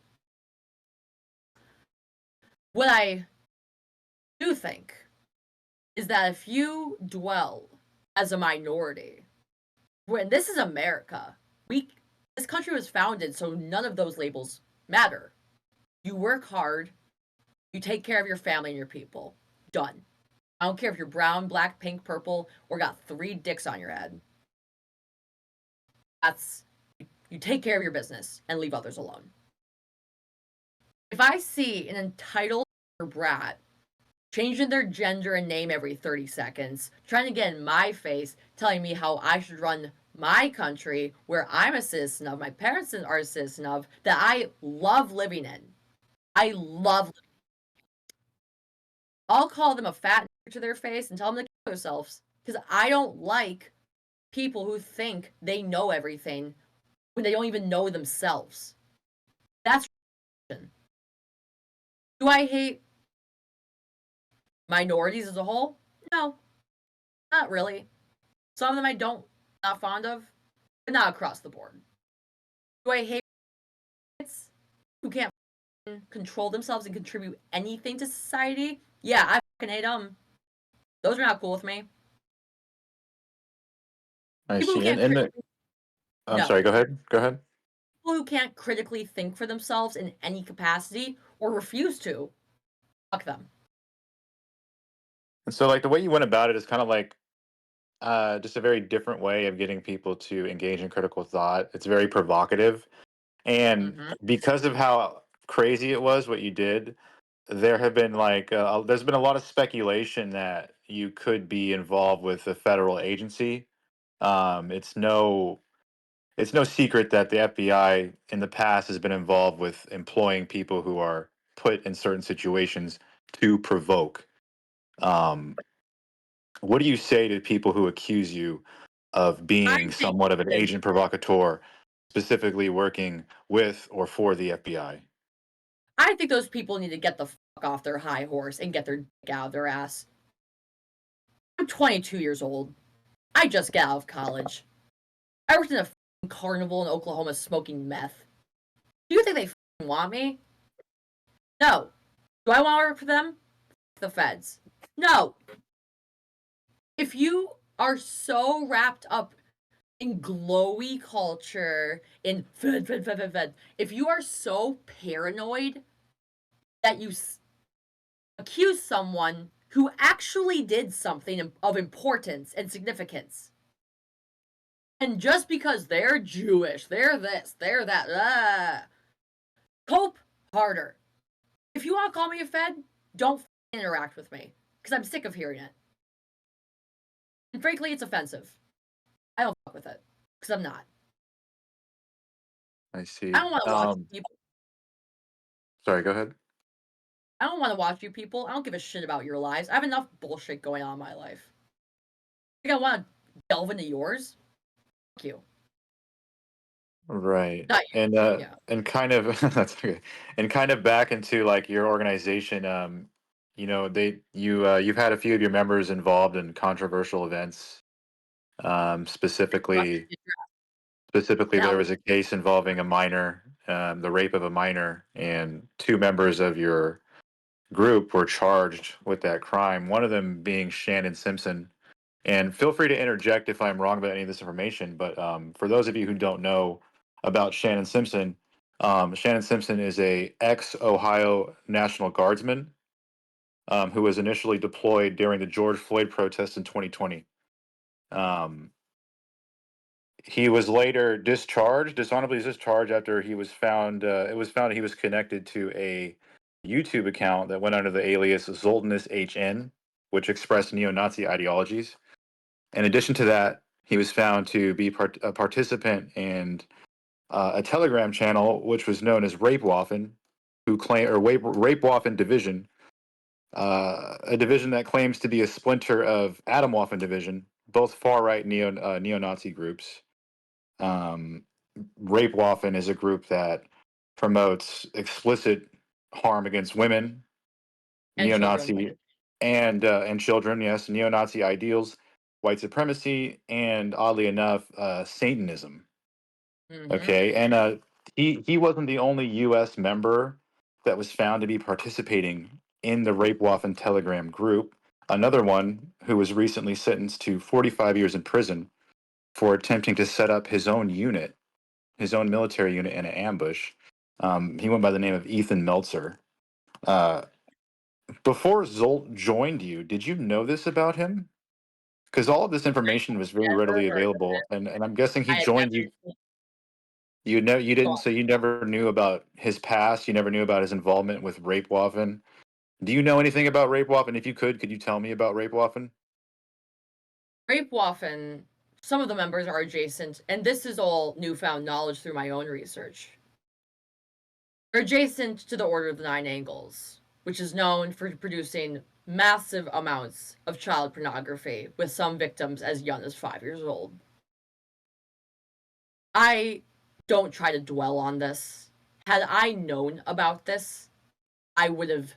What I do think is that if you dwell as a minority, when this is America, this country was founded so none of those labels matter. You work hard, you take care of your family and your people. Done. I don't care if you're brown, black, pink, purple, or got 3 dicks on your head. That's you take care of your business and leave others alone. If I see an entitled brat changing their gender and name every 30 seconds, trying to get in my face, telling me how I should run my country where I'm a citizen of, my parents are a citizen of, that I love living in. I love. I'll call them a fat to their face and tell them to kill themselves because I don't like people who think they know everything when they don't even know themselves. That's do I hate minorities as a whole? No, not really. Some of them I don't not fond of, but not across the board. Do I hate kids who can't control themselves and contribute anything to society? Yeah, I fucking hate them. Those are not cool with me. I People who see. And, can't and the, I'm no. sorry. Go ahead. Go ahead. People who can't critically think for themselves in any capacity or refuse to, fuck them. And so, like, the way you went about it is kind of like just a very different way of getting people to engage in critical thought. It's very provocative. And Mm-hmm. because of how crazy it was, what you did, there have been there's been a lot of speculation that you could be involved with a federal agency. It's no it's no secret that the FBI in the past has been involved with employing people who are put in certain situations to provoke. Um, what do you say to people who accuse you of I being think somewhat of an that agent provocateur, specifically working with or for the FBI? I think those people need to get the fuck off their high horse and get their dick out of their ass. I'm 22 years old. I just got out of college. I worked in a carnival in Oklahoma smoking meth. Do you think they want me? No. Do I want to work for them? The feds. No. If you are so wrapped up in glowy culture, in fed, if you are so paranoid that you accuse someone who actually did something of importance and significance, and just because they're Jewish, they're this, they're that, cope harder. If you want to call me a fed, don't interact with me, because I'm sick of hearing it. And frankly, it's offensive. I don't fuck with it, because I'm not. I see. I don't want to watch people. Sorry, go ahead. I don't want to watch you people. I don't give a shit about your lives. I have enough bullshit going on in my life. I think I want to delve into yours? Fuck you. Right. Not And you. Yeah. and kind of that's okay. And kind of back into like your organization, you've had a few of your members involved in controversial events. What? Specifically there Now, was a case involving a minor, the rape of a minor, and two members of your group were charged with that crime, one of them being Shannon Simpson. And feel free to interject if I'm wrong about any of this information. But for those of you who don't know about Shannon Simpson is a ex-Ohio National Guardsman who was initially deployed during the George Floyd protests in 2020. Um, he was later dishonorably discharged after he was found. It was found he was connected to a YouTube account that went under the alias Zoltanus HN, which expressed neo-Nazi ideologies. In addition to that, he was found to be a participant in a Telegram channel which was known as Rape Waffen, Rape Waffen Division, a division that claims to be a splinter of Atomwaffen Division, both far right neo-Nazi groups. Um, Rape Waffen is a group that promotes explicit harm against women, and children. neo-Nazi, and children. Yes, neo-Nazi ideals, white supremacy, and oddly enough, Satanism. Mm-hmm. Okay, and he wasn't the only U.S. member that was found to be participating in the Rape Waffen Telegram group. Another one who was recently sentenced to 45 years in prison for attempting to set up his own unit, his own military unit, in an ambush. He went by the name of Ethan Meltzer. Uh, Before Zolt joined you, did you know this about him? Because all of this information was very Never readily heard of available, and I'm guessing it. he I had joined never you. seen You didn't, it. so you never knew about his past. You never knew about his involvement with Rape Waffen. Do you know anything about Rape Waffen? If you could you tell me about Rape Waffen? Rape Waffen, some of the members are adjacent, and this is all newfound knowledge through my own research. They're adjacent to the Order of the Nine Angles, which is known for producing massive amounts of child pornography, with some victims as young as 5 years old. I don't try to dwell on this. Had I known about this, I would have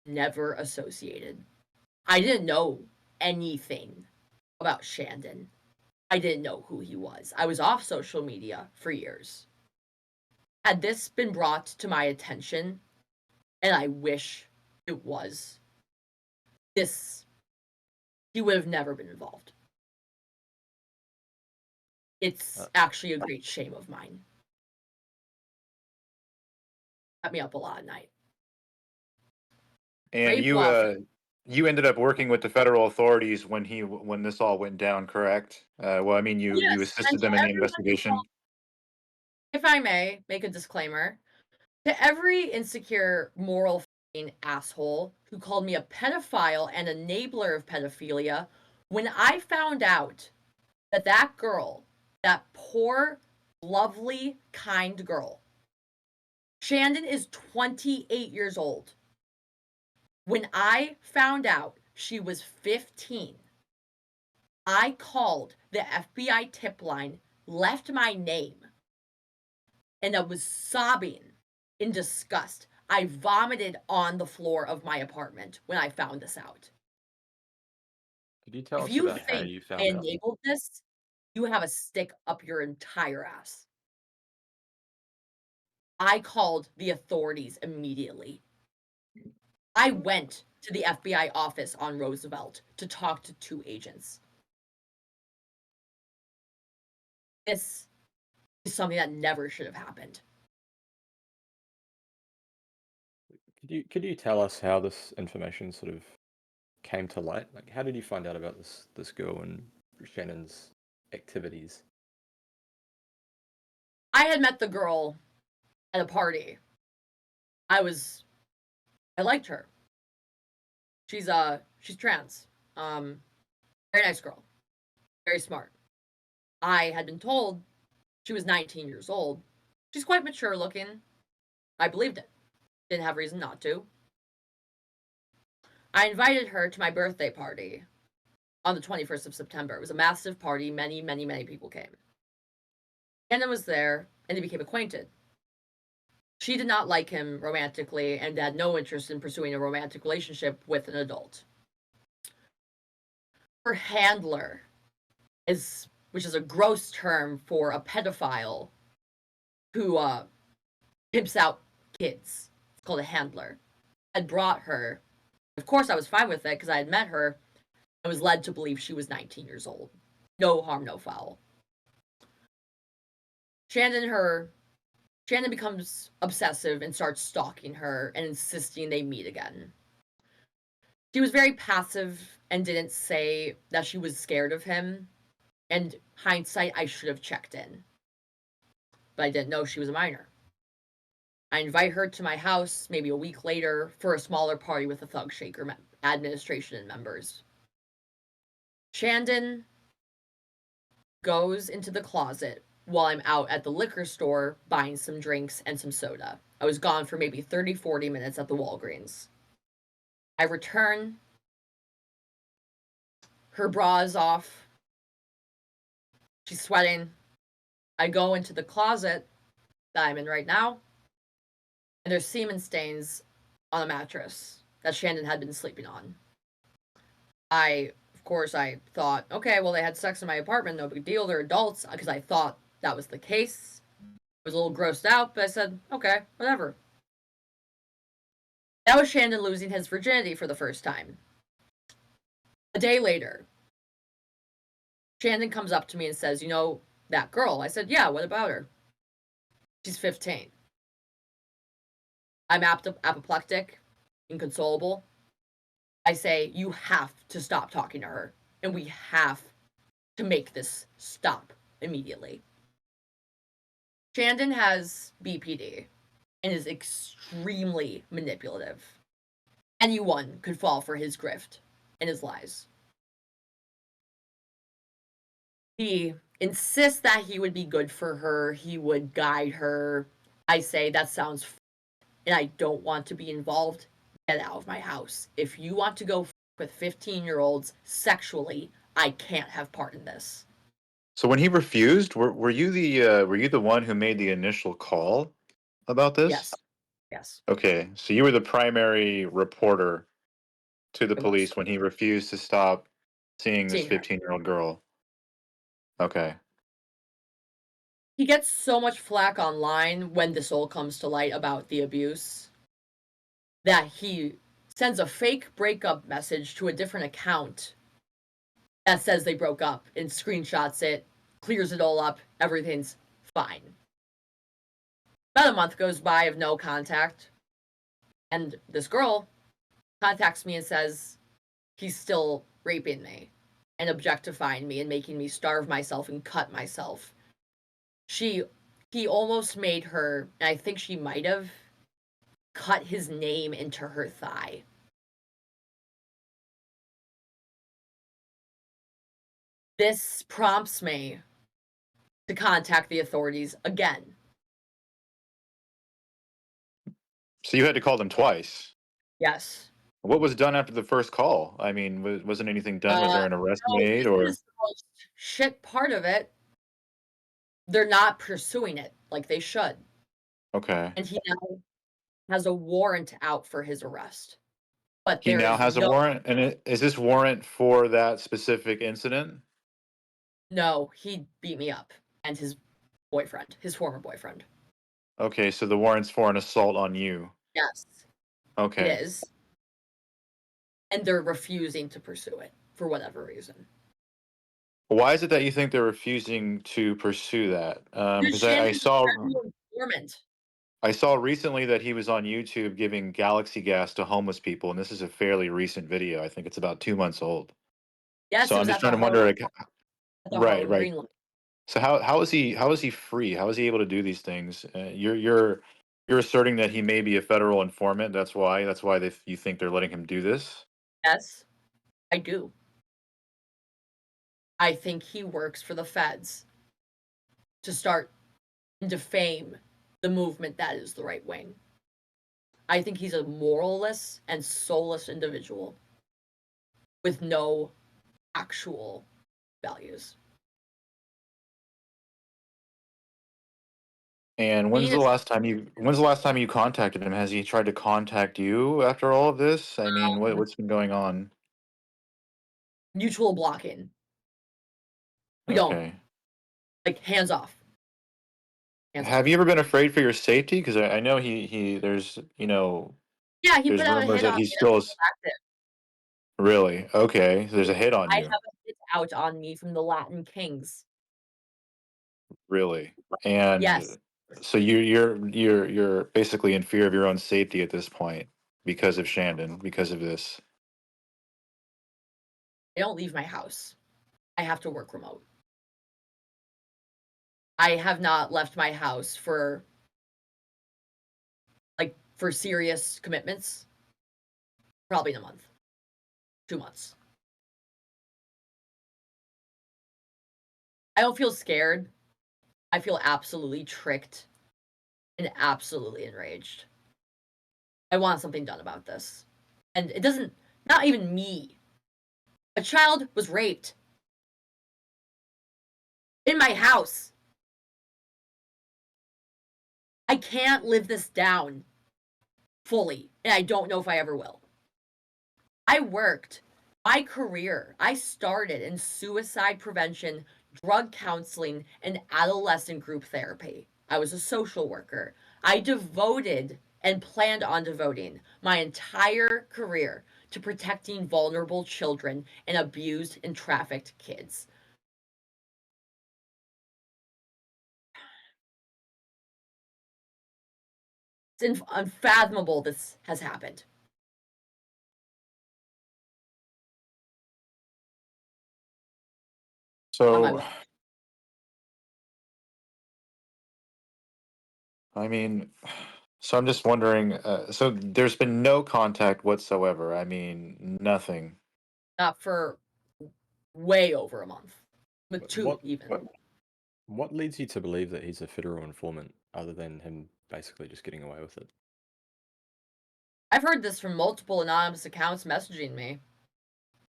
never associated. I didn't know anything about Shandon. I didn't know who he was. I was off social media for years. Had this been brought to my attention, and I wish it was, this, he would have never been involved. Uh, It's actually a great shame of mine. Kept me up a lot at night. And Rape Waffen. you ended up working with the federal authorities when this all went down, correct? Well, I mean, you Yes, and assisted to them in the everyone who investigation. called, if I may make a disclaimer, to every insecure moral asshole who called me a pedophile and enabler of pedophilia, when I found out that that girl that poor, lovely, kind girl. Shandon is 28 years old. When I found out she was 15, I called the FBI tip line, left my name, and I was sobbing in disgust. I vomited on the floor of my apartment when I found this out. Could you tell If us you about how think you I found out? enabled this, you have a stick up your entire ass. I called the authorities immediately. I went to the FBI office on Roosevelt to talk to 2 agents. This is something that never should have happened. Could you tell us how this information sort of came to light? Like, how did you find out about this girl and Shannon's activities? I had met the girl at a party. I liked her. She's trans. Very nice girl. Very smart. I had been told she was 19 years old. She's quite mature looking. I believed it. Didn't have reason not to. I invited her to my birthday party on the 21st of September. It was a massive party. Many, many, many people came. Anna was there, and they became acquainted. She did not like him romantically and had no interest in pursuing a romantic relationship with an adult. Her handler which is a gross term for a pedophile who pimps out kids. It's called a handler. Had brought her. Of course, I was fine with it because I had met her. I was led to believe she was 19 years old. No harm, no foul. Shannon becomes obsessive and starts stalking her and insisting they meet again. She was very passive and didn't say that she was scared of him. And hindsight, I should have checked in. But I didn't know she was a minor. I invite her to my house maybe a week later for a smaller party with the Thugshaker administration and members. Shandon goes into the closet while I'm out at the liquor store buying some drinks and some soda. I was gone for maybe 30, 40 minutes at the Walgreens. I return. Her bra is off. She's sweating. I go into the closet that I'm in right now, and there's semen stains on a mattress that Shandon had been sleeping on. Of course, I thought, okay, well, they had sex in my apartment, no big deal, they're adults, because I thought that was the case. I was a little grossed out, but I said, okay, whatever. That was Shandon losing his virginity for the first time. A day later, Shandon comes up to me and says, you know, that girl. I said, yeah, what about her? She's 15. I'm apoplectic, inconsolable. I say, you have to stop talking to her, and we have to make this stop immediately. Shandon has BPD and is extremely manipulative. Anyone could fall for his grift and his lies. He insists that he would be good for her, he would guide her. I say, that sounds and I don't want to be involved. Get out of my house. If you want to go with 15-year-olds sexually, I can't have part in this. So when he refused, were you the one who made the initial call about this? Yes. Yes. Okay, so you were the primary reporter to the I was. police when he refused to stop seeing this Seeing her. 15-year-old girl. Okay. He gets so much flack online when this all comes to light about the abuse that he sends a fake breakup message to a different account that says they broke up and screenshots it, clears it all up, everything's fine. About a month goes by of no contact, and this girl contacts me and says he's still raping me and objectifying me and making me starve myself and cut myself. He almost made her, and I think she might have, cut his name into her thigh. This prompts me to contact the authorities again. So you had to call them twice. Yes. What was done after the first call? I mean, wasn't anything done? Was there an arrest No, made, this or is the most shit part of it. They're not pursuing it like they should. okay? And he now has a warrant out for his arrest. But He there now is has a no, warrant, and is this warrant for that specific incident? no, he beat me up and his boyfriend, his former boyfriend. Okay, so the warrant's for an assault on you. Yes, it Okay. is. And they're refusing to pursue it for whatever reason. Why is it that you think they're refusing to pursue that? Because Because I Shannon's a saw federal informant. I saw recently that he was on YouTube giving galaxy gas to homeless people, and this is a fairly recent video. I think it's about 2 months old. Yes, So it I'm was just trying to wonder, like, at the right, Harlem right. Green Line. So how is he free? How is he able to do these things? You're asserting that he may be a federal informant. That's why you think they're letting him do this. Yes, I do. I think he works for the feds to start and defame the movement that is the right wing. I think he's a moralless and soulless individual with no actual values. And Being a when's the last time you contacted him? Has he tried to contact you after all of this? I mean, what's been going on? mutual blocking, we don't Okay. like hands off, hands Have off. you ever been afraid for your safety? Because I know Yeah, he there's put out a rumors hit that on he me that's still still is active. really okay. So there's a hit on I you, have a hit out on me from the Latin Kings. really, and Yes, so you're basically in fear of your own safety at this point because of Shandon, because of this. I don't leave my house. I have to work remote. I have not left my house for serious commitments probably in a month, 2 months. I don't feel scared. I feel absolutely tricked and absolutely enraged. I want something done about this. And it doesn't, not even me. A child was raped in my house. I can't live this down fully, and I don't know if I ever will. I worked my career. I started in suicide prevention, drug counseling, and adolescent group therapy. I was a social worker. I devoted and planned on devoting my entire career to protecting vulnerable children and abused and trafficked kids. It's unfathomable this has happened on my So, watch. I mean, so I'm just wondering. So there's been no contact whatsoever. I mean, nothing. Not for way over a month, with Wh- two What even. what leads you to believe that he's a federal informant, other than him basically just getting away with it? I've heard this from multiple anonymous accounts messaging me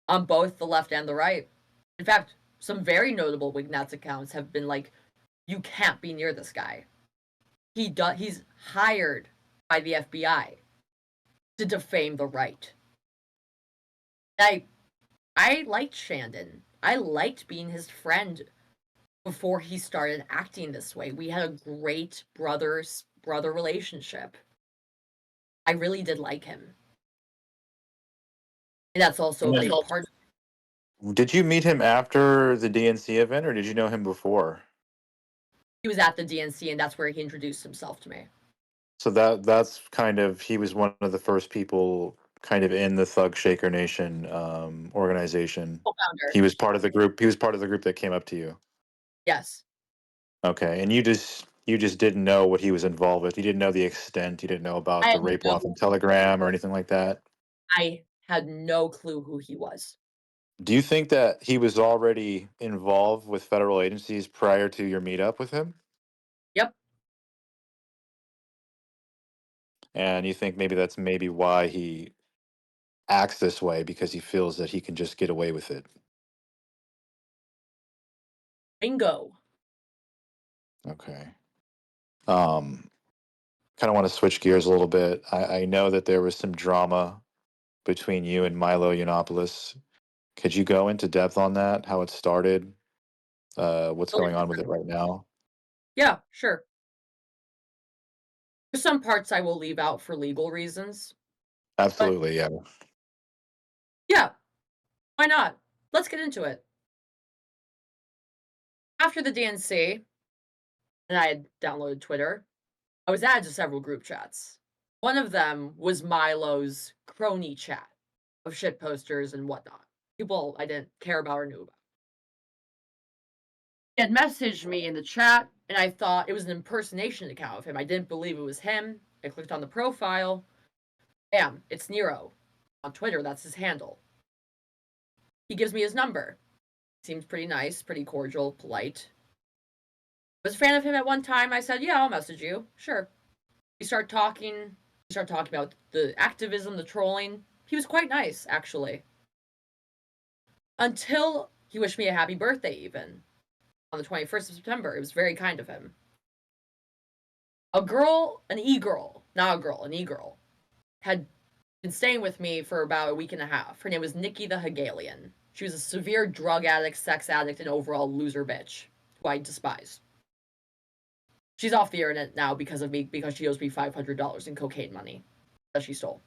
on both the left and the right. In fact, some very notable Wignats accounts have been like, "You can't be near this guy. He's hired by the FBI to defame the right." I I liked Shandon. I liked being his friend before he started acting this way. We had a great brother relationship. I really did like him. And that's also a And big part. did you meet him after the DNC event, or did you know him before? He was at the DNC, and that's where he introduced himself to me. So that's kind of he was one of the first people kind of in the Thugshaker Nation organization. Co-founder. He was part of the group. He was part of the group that came up to you. Yes. Okay, and you just didn't know what he was involved with. You didn't know the extent. You didn't know I about the had rape no off and Telegram or anything like that. I had no clue who he was. Do you think that he was already involved with federal agencies prior to your meetup with him? Yep. And you think maybe that's maybe why he acts this way because he feels that he can just get away with it? Bingo. Okay. Um, Kind of want to switch gears a little bit. I know that there was some drama between you and Milo Yiannopoulos. Could you go into depth on that? How it started? What's Really going on with it interesting. right now? Yeah, sure. There's some parts I will leave out for legal reasons, but Absolutely, yeah. yeah, why not? Let's get into it. After the DNC, and I had downloaded Twitter, I was added to several group chats. One of them was Milo's crony chat of shit posters and whatnot. People I didn't care about or knew about. He had messaged me in the chat, and I thought it was an impersonation account of him. I didn't believe it was him. I clicked on the profile. Bam, it's Nero. On Twitter, that's his handle. He gives me his number. Seems pretty nice, pretty cordial, polite. I was a fan of him at one time. I said, yeah, I'll message you. Sure. We start talking. We start talking about the activism, the trolling. He was quite nice, actually. Until he wished me a happy birthday, even. On the 21st of September. It was very kind of him. A girl, an e-girl, not a girl, an e-girl, had been staying with me for about a week and a half. Her name was Nikki the Hegelian. She was a severe drug addict, sex addict, and overall loser bitch, who I despise. She's off the internet now because of me, because she owes me $500 in cocaine money that she stole.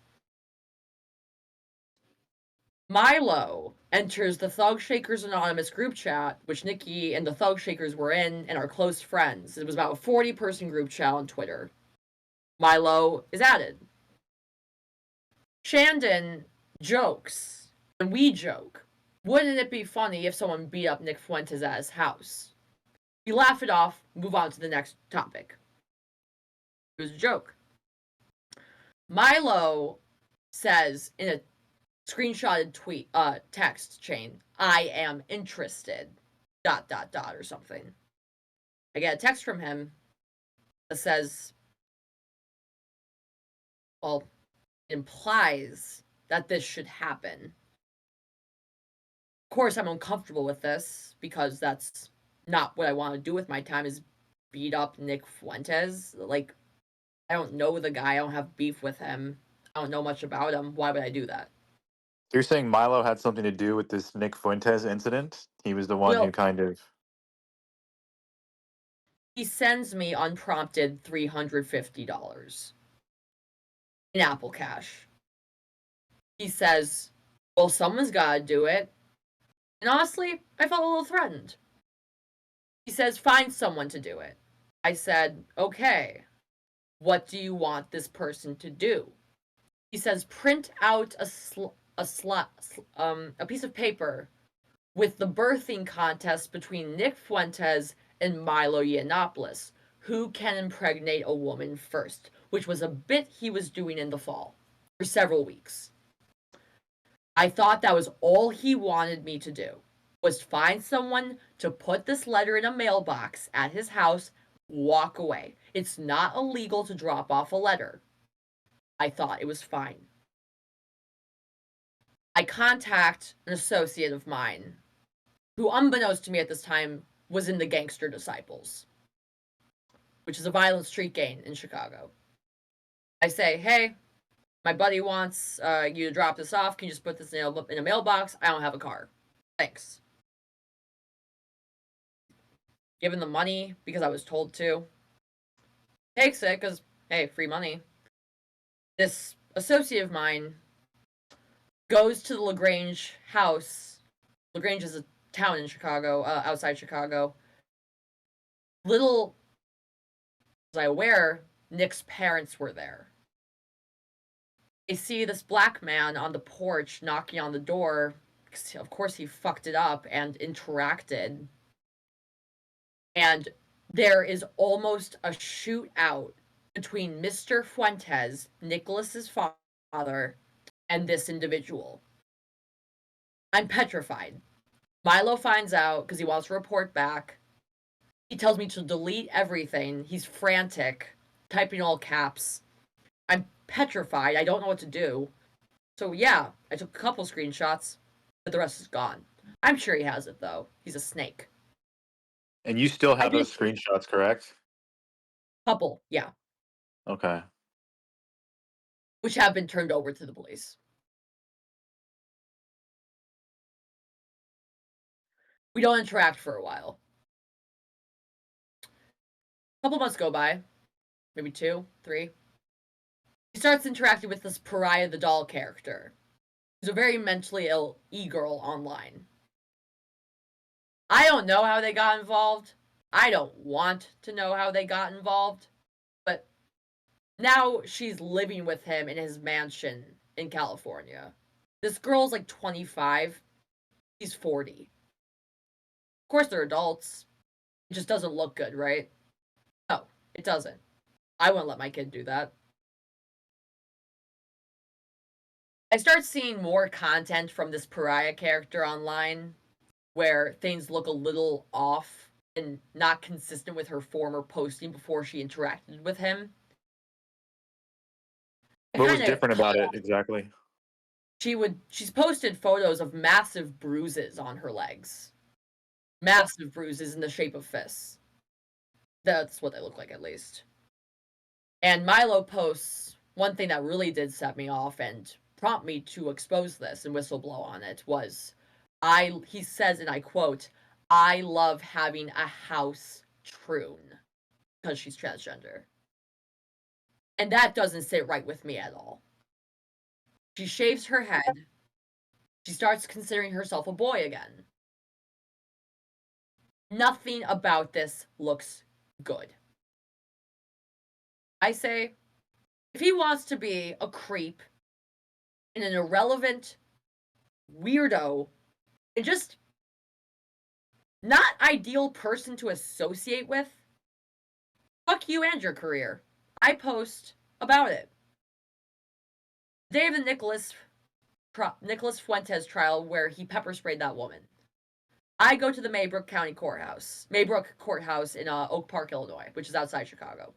Milo enters the Thugshaker's Anonymous group chat, which Nikki and the Thugshakers were in and are close friends. It was about a 40-person group chat on Twitter. Milo is added. Shandon jokes, and we joke. Wouldn't it be funny if someone beat up Nick Fuentes at his house? We laugh it off, move on to the next topic. It was a joke. Milo says in a screenshotted tweet, text chain, I am interested, ... or something. I get a text from him that says, well, implies that this should happen. Of course, I'm uncomfortable with this because that's not what I want to do with my time is beat up Nick Fuentes. Like, I don't know the guy. I don't have beef with him. I don't know much about him. Why would I do that? So you're saying Milo had something to do with this Nick Fuentes incident? He was the one who Well, kind of. he sends me unprompted $350 in Apple Cash. He says, well, someone's got to do it. And honestly, I felt a little threatened. He says, find someone to do it. I said, okay, what do you want this person to do? He says, print out a piece of paper with the birthing contest between Nick Fuentes and Milo Yiannopoulos. Who can impregnate a woman first? Which was a bit he was doing in the fall for several weeks. I thought that was all he wanted me to do, was find someone to put this letter in a mailbox at his house, walk away. It's not illegal to drop off a letter. I thought it was fine. I contact an associate of mine who, unbeknownst to me at this time, was in the Gangster Disciples, which is a violent street gang in Chicago. I say, hey, my buddy wants you to drop this off. Can you just put this in a mailbox? I don't have a car. Thanks. Given the money because I was told to. Takes it because, hey, free money. This associate of mine goes to the LaGrange house. LaGrange is a town in Chicago, outside Chicago. Little was I aware, Nick's parents were there. They see this black man on the porch knocking on the door. Of course, he fucked it up and interacted. And there is almost a shootout between Mr. Fuentes, Nicholas's father, and this individual. I'm petrified. Milo finds out because he wants to report back. He tells me to delete everything. He's frantic, typing all caps. I'm petrified. I don't know what to do. So yeah, I took a couple screenshots, but the rest is gone. I'm sure he has it though. He's a snake. And you still I have did those screenshots, correct? couple, yeah, Okay. which have been turned over to the police. We don't interact for a while. A couple months go by, maybe 2, 3. He starts interacting with this Pariah the Doll character, who's a very mentally ill e-girl online. I don't know how they got involved. I don't want to know how they got involved. But now she's living with him in his mansion in California. This girl's like 25. He's 40. Of course, they're adults. It just doesn't look good, right? No, it doesn't. I wouldn't let my kid do that. I start seeing more content from this Pariah character online where things look a little off and not consistent with her former posting before she interacted with him. What was different about it exactly? She's posted photos of massive bruises on her legs. Massive bruises in the shape of fists. That's what they look like, at least. And Milo posts one thing that really did set me off and prompt me to expose this and whistleblow on it was he says, and I quote, "I love having a house troon," because she's transgender. And that doesn't sit right with me at all. She shaves her head. She starts considering herself a boy again. Nothing about this looks good. I say, if he wants to be a creep and an irrelevant weirdo and just not ideal person to associate with, fuck you and your career. I post about it. The day of the Nicholas Fuentes trial where he pepper sprayed that woman. I go to the Maybrook Courthouse in Oak Park, Illinois, which is outside Chicago.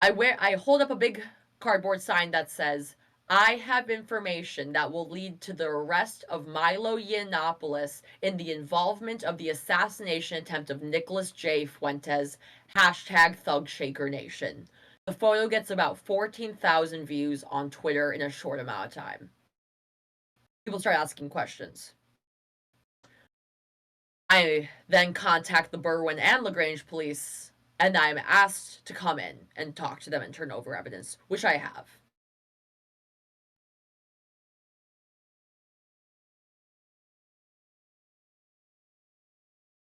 I hold up a big cardboard sign that says, "I have information that will lead to the arrest of Milo Yiannopoulos in the involvement of the assassination attempt of Nicholas J. Fuentes, #Thugshaker Nation." The photo gets about 14,000 views on Twitter in a short amount of time. People start asking questions. I then contact the Berwyn and LaGrange police, and I'm asked to come in and talk to them and turn over evidence, which I have.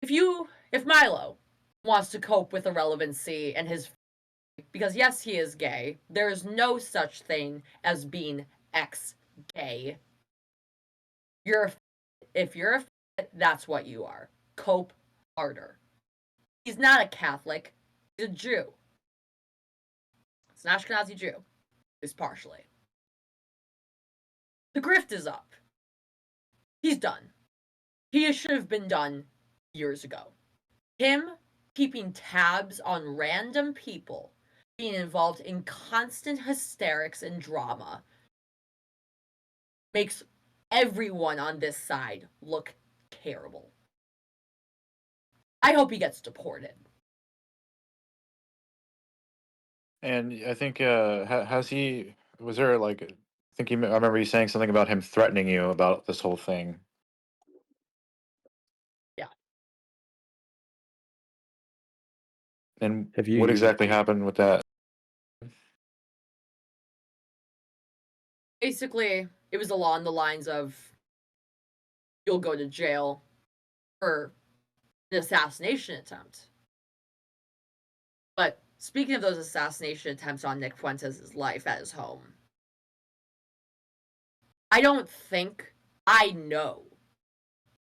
If Milo wants to cope with irrelevancy and his, because yes, he is gay, there is no such thing as being ex-gay. If you're a that's what you are. Cope harder. He's not a Catholic. He's a Jew. It's an Ashkenazi Jew. He's partially. The grift is up. He's done. He should have been done years ago. Him keeping tabs on random people being involved in constant hysterics and drama makes everyone on this side look terrible. I hope he gets deported. And I think has he? Was there like? I think I remember you saying something about him threatening you about this whole thing. Yeah. And Have what you exactly happened with that? Basically, it was along the lines of you'll go to jail for an assassination attempt. But speaking of those assassination attempts on Nick Fuentes' life at his home, I know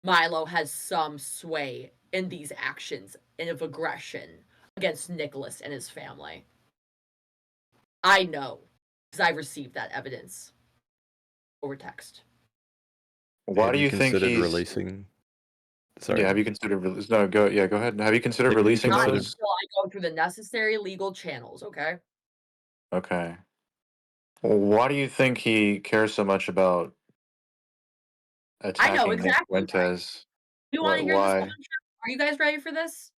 Milo has some sway in these actions and of aggression against Nicholas and his family. I know, because I've received that evidence over text. Why Have do you you think considered he's? releasing? Sorry. Yeah, have you considered? No, go. Yeah, go ahead. Have you considered Have you releasing Not considered? those? until I go through the necessary legal channels, okay? Okay. Well, why do you think he cares so much about I know attacking Nick exactly why. Fuentes? You wanna What? hear this Why? contract? Are you guys ready for this?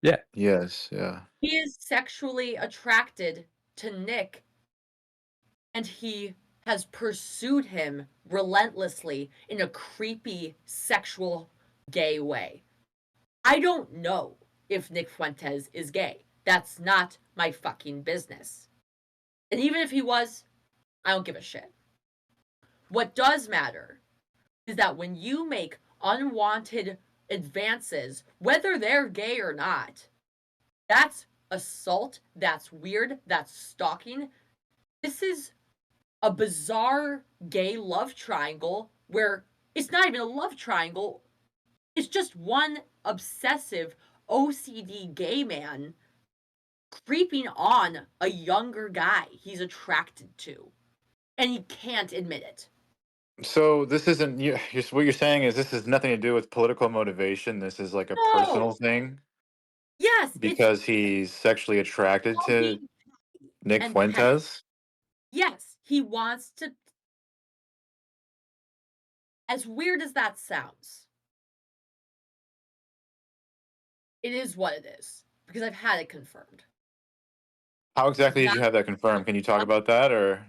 Yeah. Yes. Yeah. He is sexually attracted to Nick, and he has pursued him relentlessly in a creepy, sexual, gay way. I don't know if Nick Fuentes is gay. That's not my fucking business. And even if he was, I don't give a shit. What does matter is that when you make unwanted advances, whether they're gay or not, that's assault, that's weird, that's stalking. This is a bizarre gay love triangle where it's not even a love triangle, it's just one obsessive OCD gay man creeping on a younger guy he's attracted to, and he can't admit it. So this isn't you. What you're saying is this has nothing to do with political motivation. This is like a personal No. thing Yes, it's because he's sexually attracted all to being Nick and petty. Fuentes. Yes, he wants to. As weird as that sounds, it is what it is because I've had it confirmed. How exactly did Not you have that confirmed? Can you talk about that or?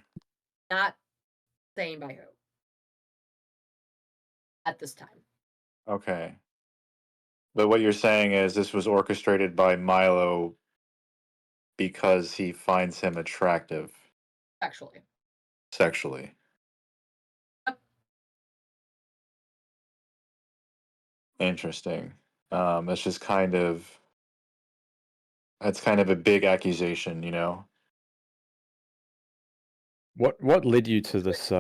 not saying by who at this time. Okay. But what you're saying is this was orchestrated by Milo because he finds him attractive Sexually. sexually. Yep. Interesting. That's just kind of that's kind of a big accusation, you know. What led you to this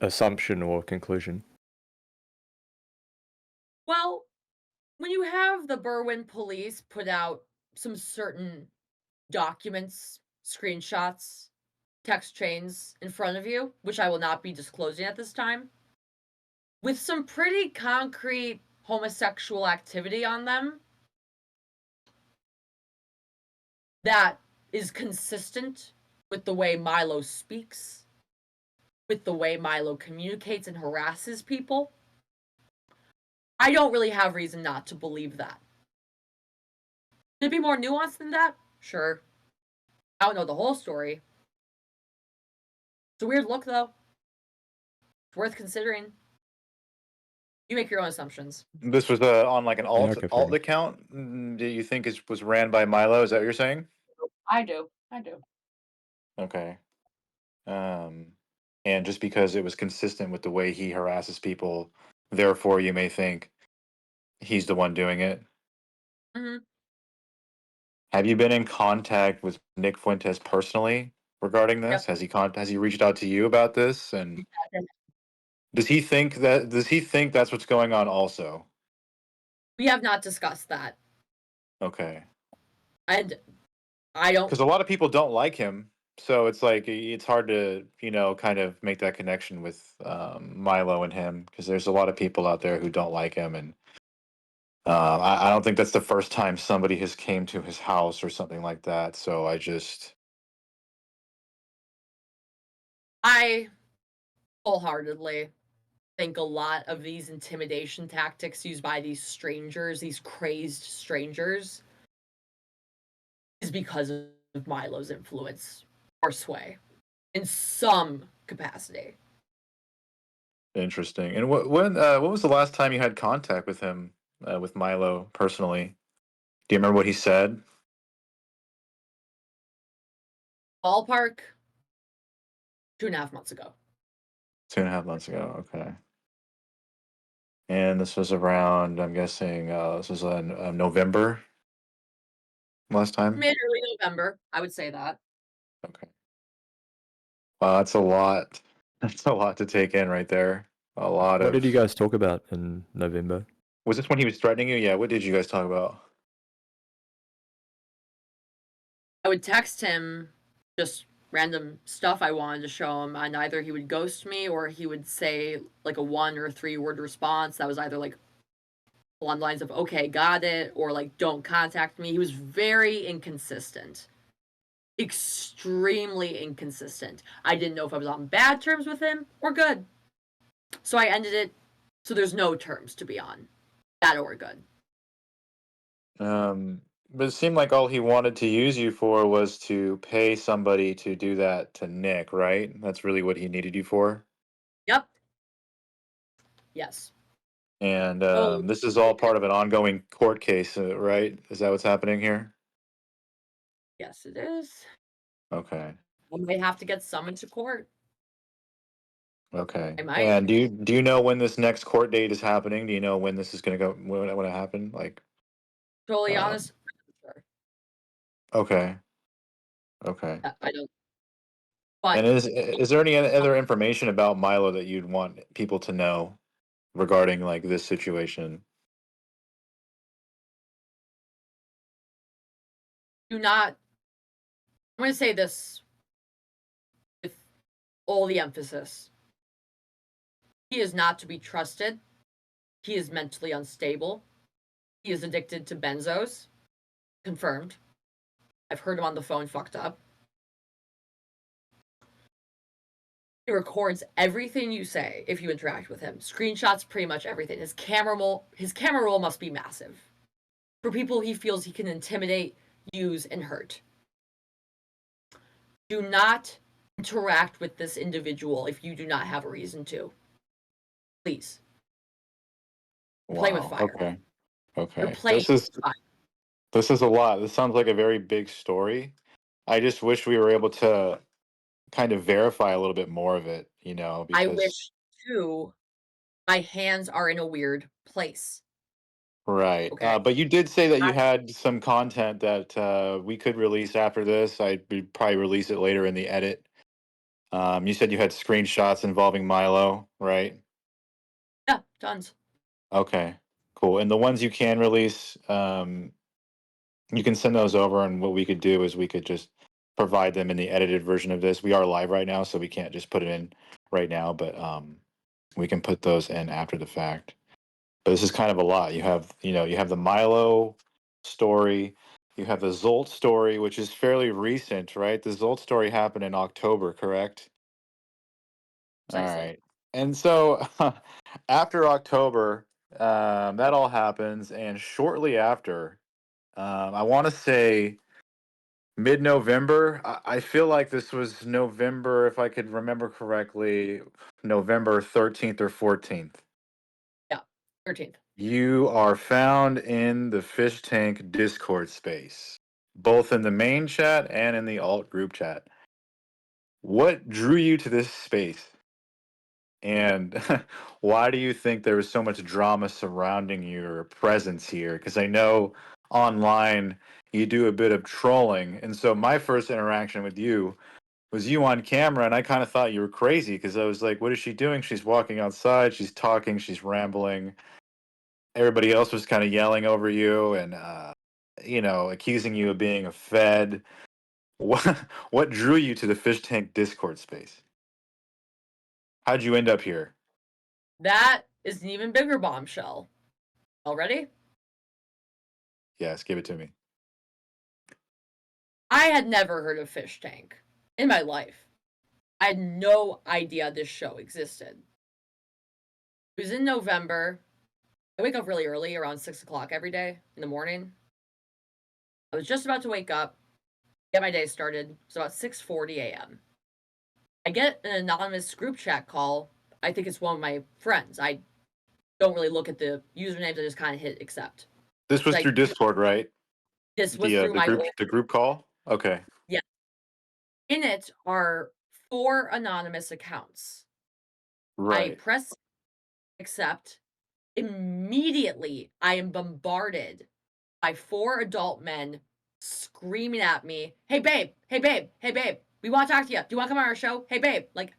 assumption or conclusion? Well, when you have the Berwyn police put out some certain documents, screenshots, text chains in front of you, which I will not be disclosing at this time, with some pretty concrete homosexual activity on them that is consistent with the way Milo speaks, with the way Milo communicates and harasses people, I don't really have reason not to believe that. Could it be more nuanced than that? Sure. I don't know the whole story. It's a weird look, though. It's worth considering. You make your own assumptions. This was on like an Yeah, alt okay, fair alt enough. account. Do you think it was ran by Milo? Is that what you're saying? I do. I do. Okay. And just because it was consistent with the way he harasses people, therefore you may think he's the one doing it. Hmm. Have you been in contact with Nick Fuentes personally regarding Yep. this? Has he reached out to you about this? And does he think that's what's going on also? We have not discussed that. Okay. And I don't. Because a lot of people don't like him, so it's like it's hard to kind of make that connection with Milo and him because there's a lot of people out there who don't like him, and I don't think that's the first time somebody has came to his house or something like that. So I wholeheartedly think a lot of these intimidation tactics used by these strangers, these crazed strangers, is because of Milo's influence or sway in some capacity. interesting. And what was the last time you had contact with him with Milo personally? Do you remember what he said? Ballpark, 2.5 months ago. 2.5 months ago. Okay. And this was around, I'm guessing, this was in November last time. Mid early November, I would say that. Okay. Wow, that's a lot. That's a lot to take in right there. A lot What of. did you guys talk about in November? Was this when he was threatening you? Yeah. What did you guys talk about? I would text him just random stuff I wanted to show him, and either he would ghost me or he would say like a 1 or 3 word response that was either like along the lines of "okay, got it" or like "don't contact me." He was very inconsistent. Extremely inconsistent. I didn't know if I was on bad terms with him or good. So I ended it so there's no terms to be on. Bad or good. But it seemed like all he wanted to use you for was to pay somebody to do that to Nick, right? That's really what he needed you for. Yep. Yes. And So this is all part of an ongoing court case, right? Is that what's happening here? yes, it is. Okay. I might have to get summoned to court. Okay. I might. And do you know when this next court date is happening? Do you know when this is going to go when it happen? Like, Totally um, honest. Sure. okay. Okay. I don't. And But is there any other information about Milo that you'd want people to know regarding like this situation? do not. I'm going to say this with all the emphasis. He is not to be trusted. He is mentally unstable. He is addicted to benzos. Confirmed. I've heard him on the phone fucked up. He records everything you say if you interact with him. Screenshots pretty much everything. His camera roll must be massive. For people he feels he can intimidate, use, and hurt. Do not interact with this individual if you do not have a reason to. Please. You're playing with Wow. fire. Okay. You're Okay. playing with fire. This is a lot. This sounds like a very big story. I just wish we were able to kind of verify a little bit more of it, I because wish, too, my hands are in a weird place. right. Okay? But you did say that I, you had some content that we could release after this. I'd probably release it later in the edit. You said you had screenshots involving Milo, right? yeah, tons. Okay, cool. And the ones you can release, you can send those over, and what we could do is we could just provide them in the edited version of this. We are live right now, so we can't just put it in right now, but we can put those in after the fact. But this is kind of a lot. You have the Milo story, you have the Zolt story, which is fairly recent, right? The Zolt story happened in October, correct? All Precisely. right. And so after October, that all happens, and shortly after, I want to say mid-November. I feel like this was November, if I could remember correctly, November 13th or 14th. Yeah, 13th. You are found in the Fish Tank Discord space, both in the main chat and in the alt group chat. What drew you to this space? And why do you think there was so much drama surrounding your presence here? Because I know online you do a bit of trolling. And so my first interaction with you was you on camera, and I kind of thought you were crazy because I was like, what is she doing? She's walking outside, she's talking, she's rambling. Everybody else was kind of yelling over you and, accusing you of being a Fed. What, what drew you to the Fish Tank Discord space? How'd you end up here? That is an even bigger bombshell. Already? Yes, give it to me. I had never heard of Fish Tank in my life. I had no idea this show existed. It was in November. I wake up really early, around 6 o'clock every day in the morning. I was just about to wake up, get my day started. It's about 6:40 a.m. I get an anonymous group chat call. I think it's one of my friends. I don't really look at the usernames. I just kind of hit accept. This was through Like Discord, right? this was The through the my group old, the group call. Okay. yeah. In it are 4 anonymous accounts. I Right. press accept. Immediately, I am bombarded by 4 adult men screaming at me, "Hey babe, hey babe, hey babe, we want to talk to you. Do you want to come on our show? Hey babe." Like,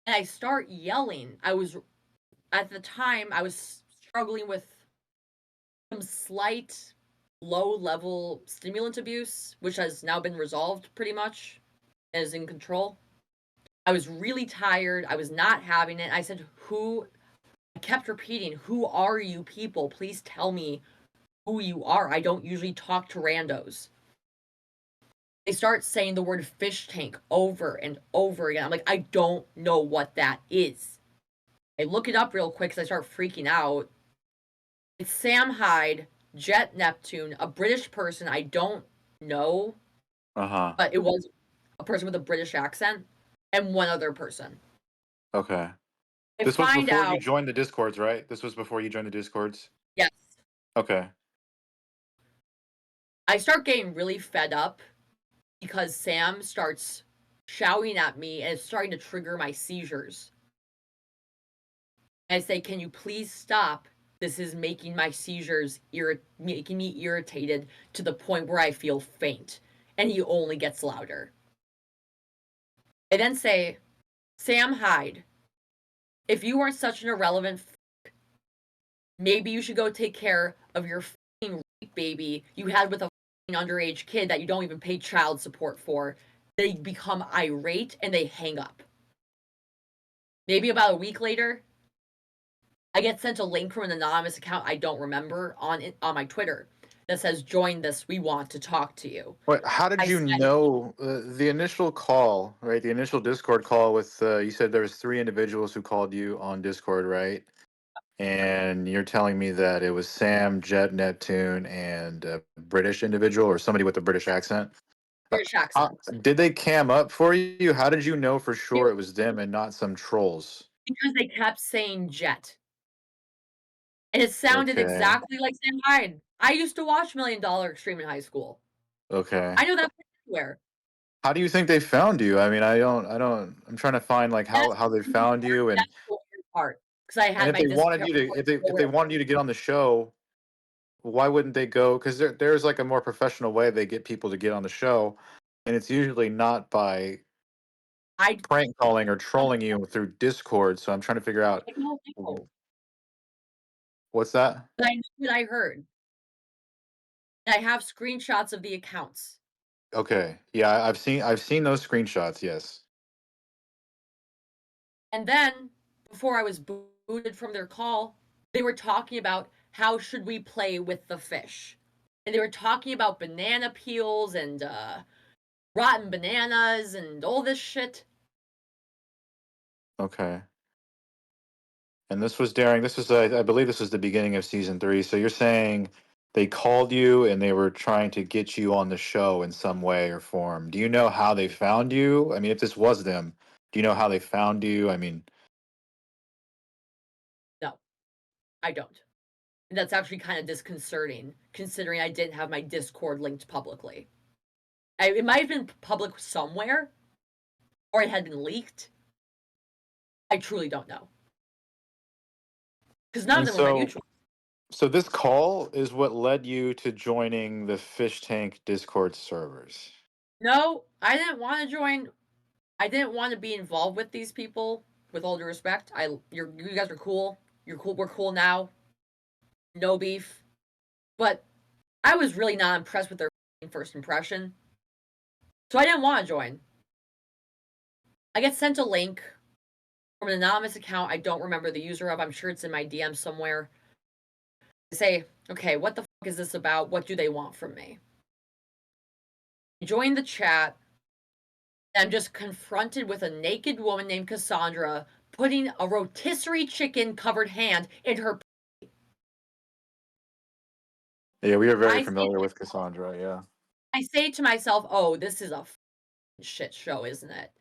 and I start yelling. At the time, I was struggling with some slight low level stimulant abuse, which has now been resolved pretty much. and is in control. I was really tired. I was not having it. I said, I kept repeating, who are you people? Please tell me who you are. I don't usually talk to randos. They start saying the word fish tank over and over again. I'm like, I don't know what that is. I look it up real quick because I start freaking out. It's Sam Hyde, Jet Neptune, a British person I don't know, but it was a person with a British accent, and one other person. Okay. I This was find before you out, joined the Discords, right? This was before you joined the Discords? yes, Okay. I start getting really fed up because Sam starts shouting at me and it's starting to trigger my seizures. I say, can you please stop? This is making my seizures making me irritated to the point where I feel faint. And he only gets louder. I then say, Sam Hyde, if you aren't such an irrelevant maybe you should go take care of your rape baby you had with a underage kid that you don't even pay child support for. They become irate and they hang up. Maybe about a week later, I get sent a link from an anonymous account I don't remember on my Twitter that says, join this, we want to talk to you. Wait, how did I you said, know the initial call, right? The initial Discord call with you said there was 3 individuals who called you on Discord, right? And you're telling me that it was Sam, Jet, Neptune, and a British individual or somebody with a British accent. British How, accent. did they cam up for you? How did you know for They sure it was them and not some trolls? because they kept saying Jet. And it sounded Okay. exactly like Sam Hyde. I used to watch $1 Million Extreme in high school. Okay. I know that everywhere. How do you think they found you? I mean, I'm trying to find like That's how they found you that's the weird part because I and had if my they wanted discount you to if they code. wanted you to get on the show, why wouldn't they go? Because there's like a more professional way they get people to get on the show, and it's usually not by I prank calling or trolling you through Discord. So I'm trying to figure out don't w- know, what's that? but I know what I heard. I have screenshots of the accounts. Okay, yeah, I've seen those screenshots. Yes. And then, before I was booted from their call, they were talking about how should we play with the fish. And they were talking about banana peels and rotten bananas and all this shit. Okay. And this was I believe this was the beginning of season 3. So you're saying they called you and they were trying to get you on the show in some way or form. Do you know how they found you? I mean, if this was them, do you know how they found you? I mean, No, I don't. And that's actually kind of disconcerting, considering I didn't have my Discord linked publicly. It might have been public somewhere, or it had been leaked. I truly don't know. Because none of and them were my so mutuals. so this call is what led you to joining the Fish Tank Discord servers. No, I didn't want to join. I didn't want to be involved with these people. With all due respect, you guys are cool. You're cool. We're cool now. No beef. But I was really not impressed with their first impression, so I didn't want to join. I get sent a link from an anonymous account I don't remember the user of. I'm sure it's in my DM somewhere. I say, okay, what the fuck is this about? What do they want from me? I join the chat. I'm just confronted with a naked woman named Cassandra putting a rotisserie chicken covered hand in her. Yeah, we are very I say, familiar with Cassandra. Yeah. I say to myself, oh, this is a shit show, isn't it?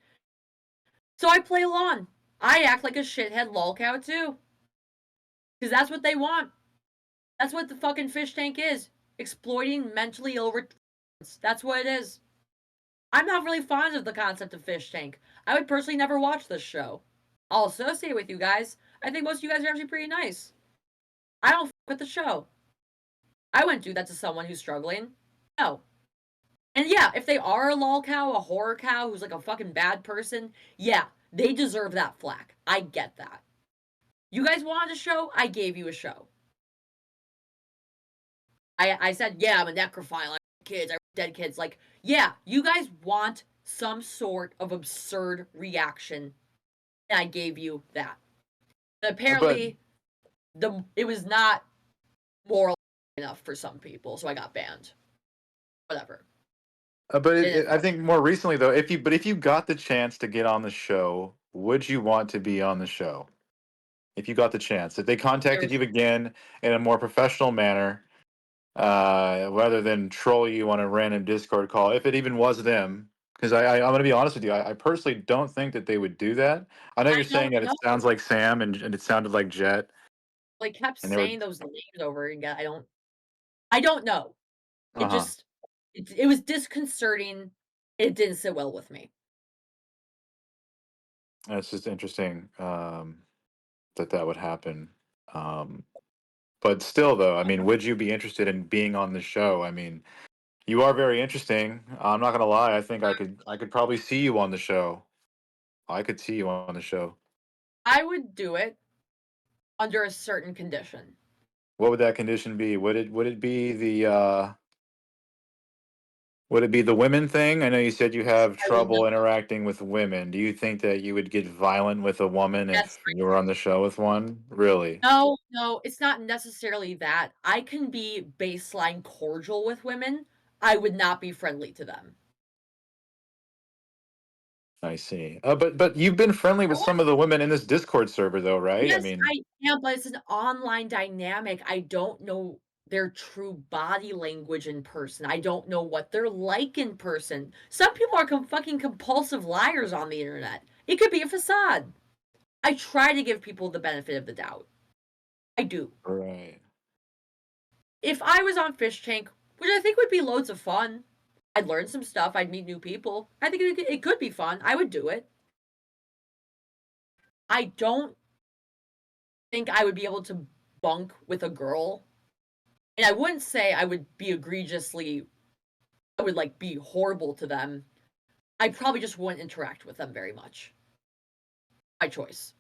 So I play along. I act like a shithead lolcow too. Because that's what they want. That's what the fucking fish tank is. Exploiting mentally ill retards. That's what it is. I'm not really fond of the concept of fish tank. I would personally never watch this show. I'll associate with you guys. I think most of you guys are actually pretty nice. I don't fuck with the show. I wouldn't do that to someone who's struggling. No. And yeah, if they are a lol cow, a horror cow who's like a fucking bad person, yeah, they deserve that flack. I get that. You guys wanted a show? I gave you a show. I said, yeah, I'm a necrophile. I kids, I dead kids. Like, yeah, you guys want some sort of absurd reaction, and I gave you that. And But apparently, it was not moral enough for some people, so I got banned. Whatever. I think more recently though, if you got the chance to get on the show, would you want to be on the show? If you got the chance, if they contacted There's you again in a more professional manner, rather than troll you on a random Discord call, if it even was them, because I'm going to be honest with you, I personally don't think that they would do that. I know I you're saying don't that it know. sounds like Sam and it sounded like Jet, Like kept and they were, saying those names over again. I don't know. It uh-huh. just it was disconcerting. It didn't sit well with me. It's just interesting that would happen. Um, but still, though, I mean, would you be interested in being on the show? I mean, you are very interesting. I'm not gonna lie. I could probably see you on the show. I could see you on the show. I would do it under a certain condition. What would that condition be? Would it be the women thing? I know you said you have I will trouble interacting with women. Do you think that you would get violent with a woman That's if you were on the show with one? Really? no, no, it's not necessarily that. I can be baseline cordial with women. I would not be friendly to them. I see. But you've been friendly with some of the women in this Discord server, though, right? I Yes, mean, I am, but it's an online dynamic. I don't know their true body language in person. I don't know what they're like in person. Some people are fucking compulsive liars on the internet. It could be a facade. I try to give people the benefit of the doubt. I do. right. If I was on Fish Tank, which I think would be loads of fun, I'd learn some stuff. I'd meet new people. I think it could be fun. I would do it. I don't think I would be able to bunk with a girl. And I wouldn't say I would be I would like be horrible to them. I probably just wouldn't interact with them very much. My choice.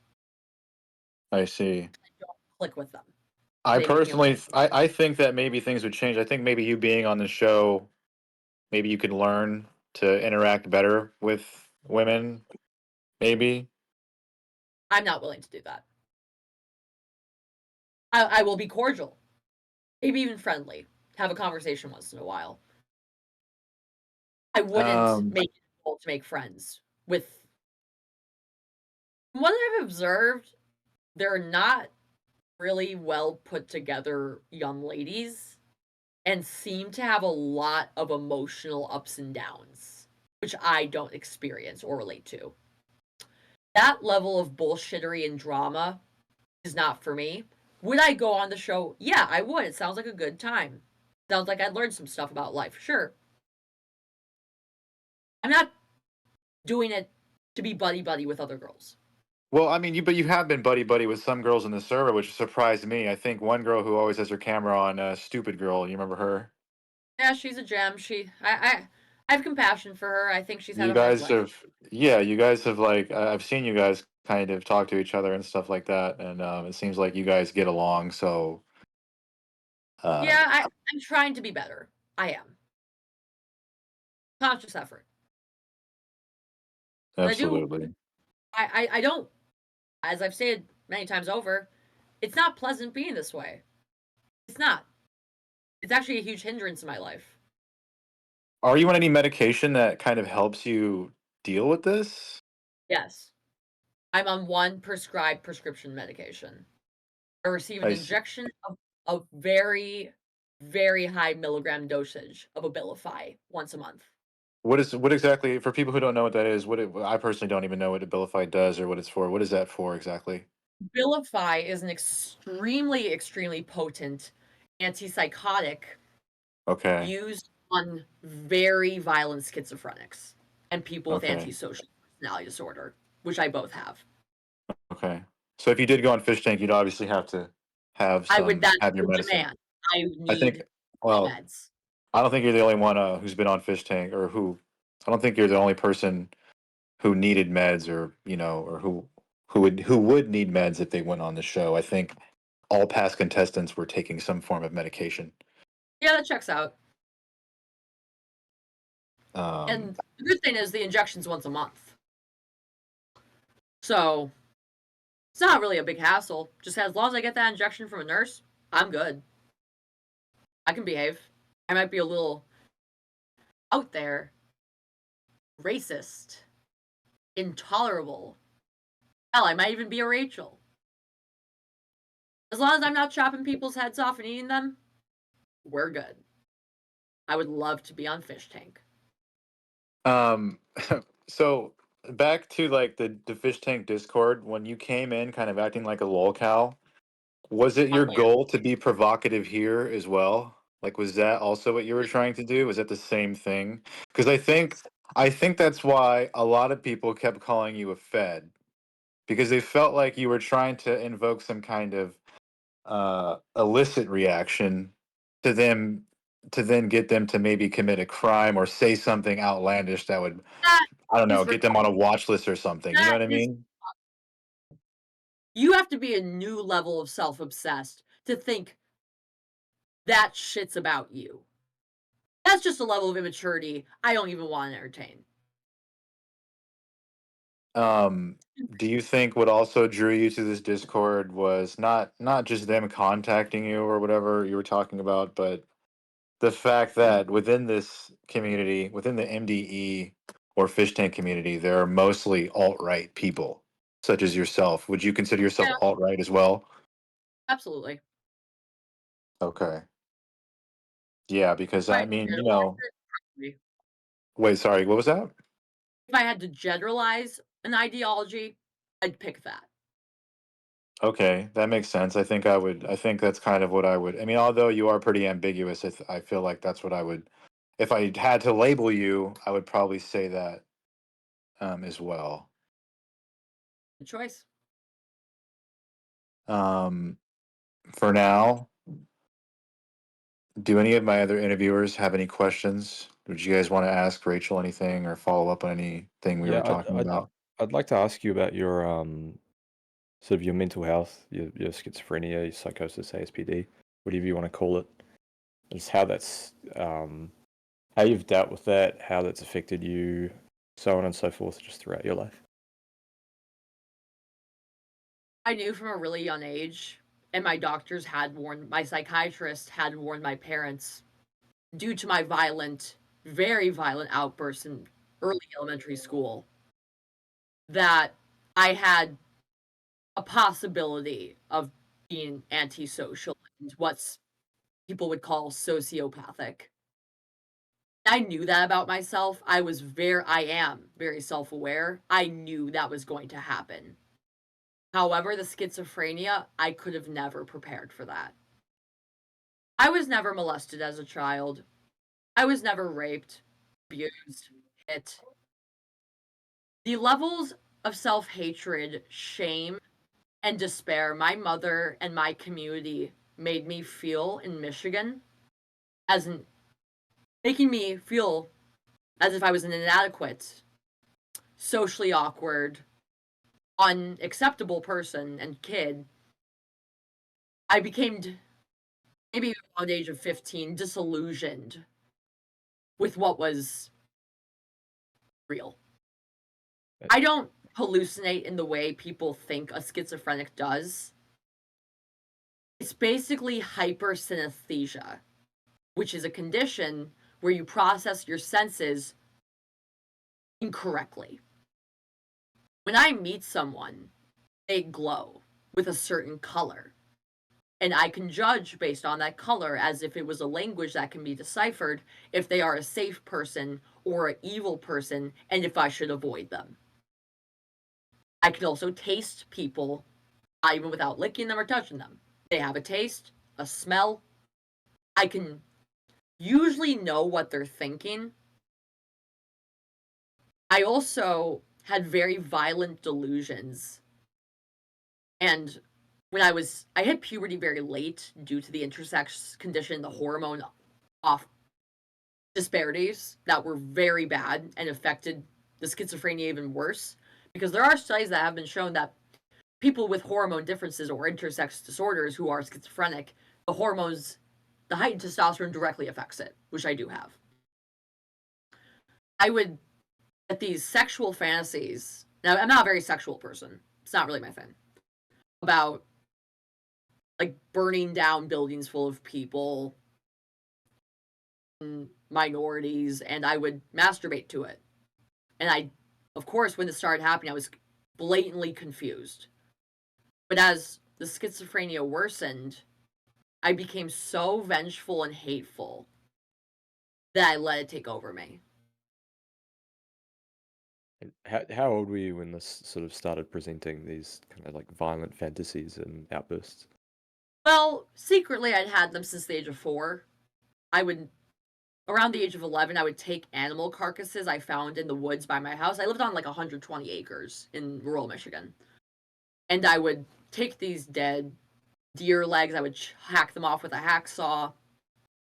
I see. I don't click with them. I They make me personally, uncomfortable. I think that maybe things would change. I think maybe you being on the show, maybe you could learn to interact better with women. Maybe. I'm not willing to do that. I will be cordial, maybe even friendly, have a conversation once in a while. I wouldn't Um, make it a goal to make friends with. From what I've observed, they're not really well put together young ladies and seem to have a lot of emotional ups and downs, which I don't experience or relate to. That level of bullshittery and drama is not for me. Would I go on the show? Yeah, I would. It sounds like a good time. Sounds like I'd learn some stuff about life. Sure. I'm not doing it to be buddy buddy with other girls. well, I mean, you have been buddy buddy with some girls in the server, which surprised me. I think one girl who always has her camera on, stupid girl. You remember her? Yeah, she's a gem. I have compassion for her. I think she's had You a hard guys life. have, yeah, you guys have like I've seen you guys kind of talk to each other and stuff like that, and it seems like you guys get along. So, uh, Yeah, I'm trying to be better. I am. Conscious effort. And I do absolutely. I don't, as I've stated many times over, it's not pleasant being this way. It's not. It's actually a huge hindrance in my life. Are you on any medication that kind of helps you deal with this? Yes. I'm on one prescribed prescription medication. I receive an I see. injection of a very, very high milligram dosage of Abilify once a month. What exactly for people who don't know what that is? I personally don't even know what Abilify does or what it's for. What is that for exactly? Abilify is an extremely, extremely potent antipsychotic Okay. used on very violent schizophrenics and people with Okay. antisocial personality disorder, which I both have. Okay. So if you did go on Fish Tank, you'd obviously have to That's have your the medicine. demand. I I think. need my Well, meds. I don't think you're the only one who's been on Fish Tank or who. I don't think you're the only person who needed meds or or who would need meds if they went on the show. I think all past contestants were taking some form of medication. Yeah, that checks out. And the good thing is the injection's once a month. So it's not really a big hassle. Just as long as I get that injection from a nurse, I'm good. I can behave. I might be a little out there, racist, intolerable. Hell, I might even be a Rachel. As long as I'm not chopping people's heads off and eating them, we're good. I would love to be on Fish Tank. Um, so back to like the fish tank Discord, when you came in kind of acting like a lolcow, was it your Oh, yeah. goal to be provocative here as well? Like, was that also what you were trying to do? Was that the same thing? Because I think that's why a lot of people kept calling you a Fed, because they felt like you were trying to invoke some kind of illicit reaction to them, to then get them to maybe commit a crime or say something outlandish that would, That I don't know, is get them on a retarded. watch list or something. You know That what I is mean? You have to be a new level of self-obsessed to think that shit's about you. That's just a level of immaturity I don't even want to entertain. Um, do you think what also drew you to this Discord was not just them contacting you or whatever you were talking about, but the fact that within this community, within the MDE or fish tank community, there are mostly alt-right people, such as yourself. Would you consider yourself Yeah, alt-right as well? absolutely. Okay. Yeah, because If I I had to mean, generalize it, probably. wait, sorry, what was that? If I had to generalize an ideology, I'd pick that. Okay, that makes sense. I think that's kind of what I would. I mean, although you are pretty ambiguous, I feel like that's what I would. If I had to label you, I would probably say that as well. Good choice. Um, for now, do any of my other interviewers have any questions? Would you guys want to ask Rachel anything or follow up on anything we were Yeah, talking about? I'd like to ask you about your sort of your mental health, your schizophrenia, your psychosis, ASPD, whatever you want to call it. Just how that's how you've dealt with that, how that's affected you, so on and so forth, just throughout your life. I knew from a really young age, and my psychiatrist had warned my parents due to my very violent outbursts in early elementary school that I had a possibility of being antisocial and what people would call sociopathic. I knew that about myself. I am very self-aware. I knew that was going to happen. However, the schizophrenia, I could have never prepared for that. I was never molested as a child. I was never raped, abused, hit. The levels of self-hatred, shame, and despair my mother and my community made me feel in Michigan as an making me feel as if I was an inadequate, socially awkward, unacceptable person and kid. I became maybe around the age of 15 disillusioned with what was real. I don't hallucinate in the way people think a schizophrenic does. It's basically hypersynesthesia, which is a condition where you process your senses incorrectly. When I meet someone, they glow with a certain color, and I can judge based on that color as if it was a language that can be deciphered if they are a safe person or an evil person and if I should avoid them. I can also taste people even without licking them or touching them. They have a taste, a smell. I can usually know what they're thinking. I also had very violent delusions. And I hit puberty very late due to the intersex condition, the hormone off disparities that were very bad and affected the schizophrenia even worse. Because there are studies that have been shown that people with hormone differences or intersex disorders who are schizophrenic, the hormones, the heightened testosterone directly affects it, which I do have. I would get these sexual fantasies. Now, I'm not a very sexual person. It's not really my thing. About like burning down buildings full of people, minorities, and I would masturbate to it. And I, of course, when this started happening, I was blatantly confused. But as the schizophrenia worsened, I became so vengeful and hateful that I let it take over me. How old were you when this sort of started presenting these kind of like violent fantasies and outbursts? Well, secretly, I'd had them since the age of 4. I would, around the age of 11, I would take animal carcasses I found in the woods by my house. I lived on like 120 acres in rural Michigan. And I would take these dead deer legs, I would hack them off with a hacksaw.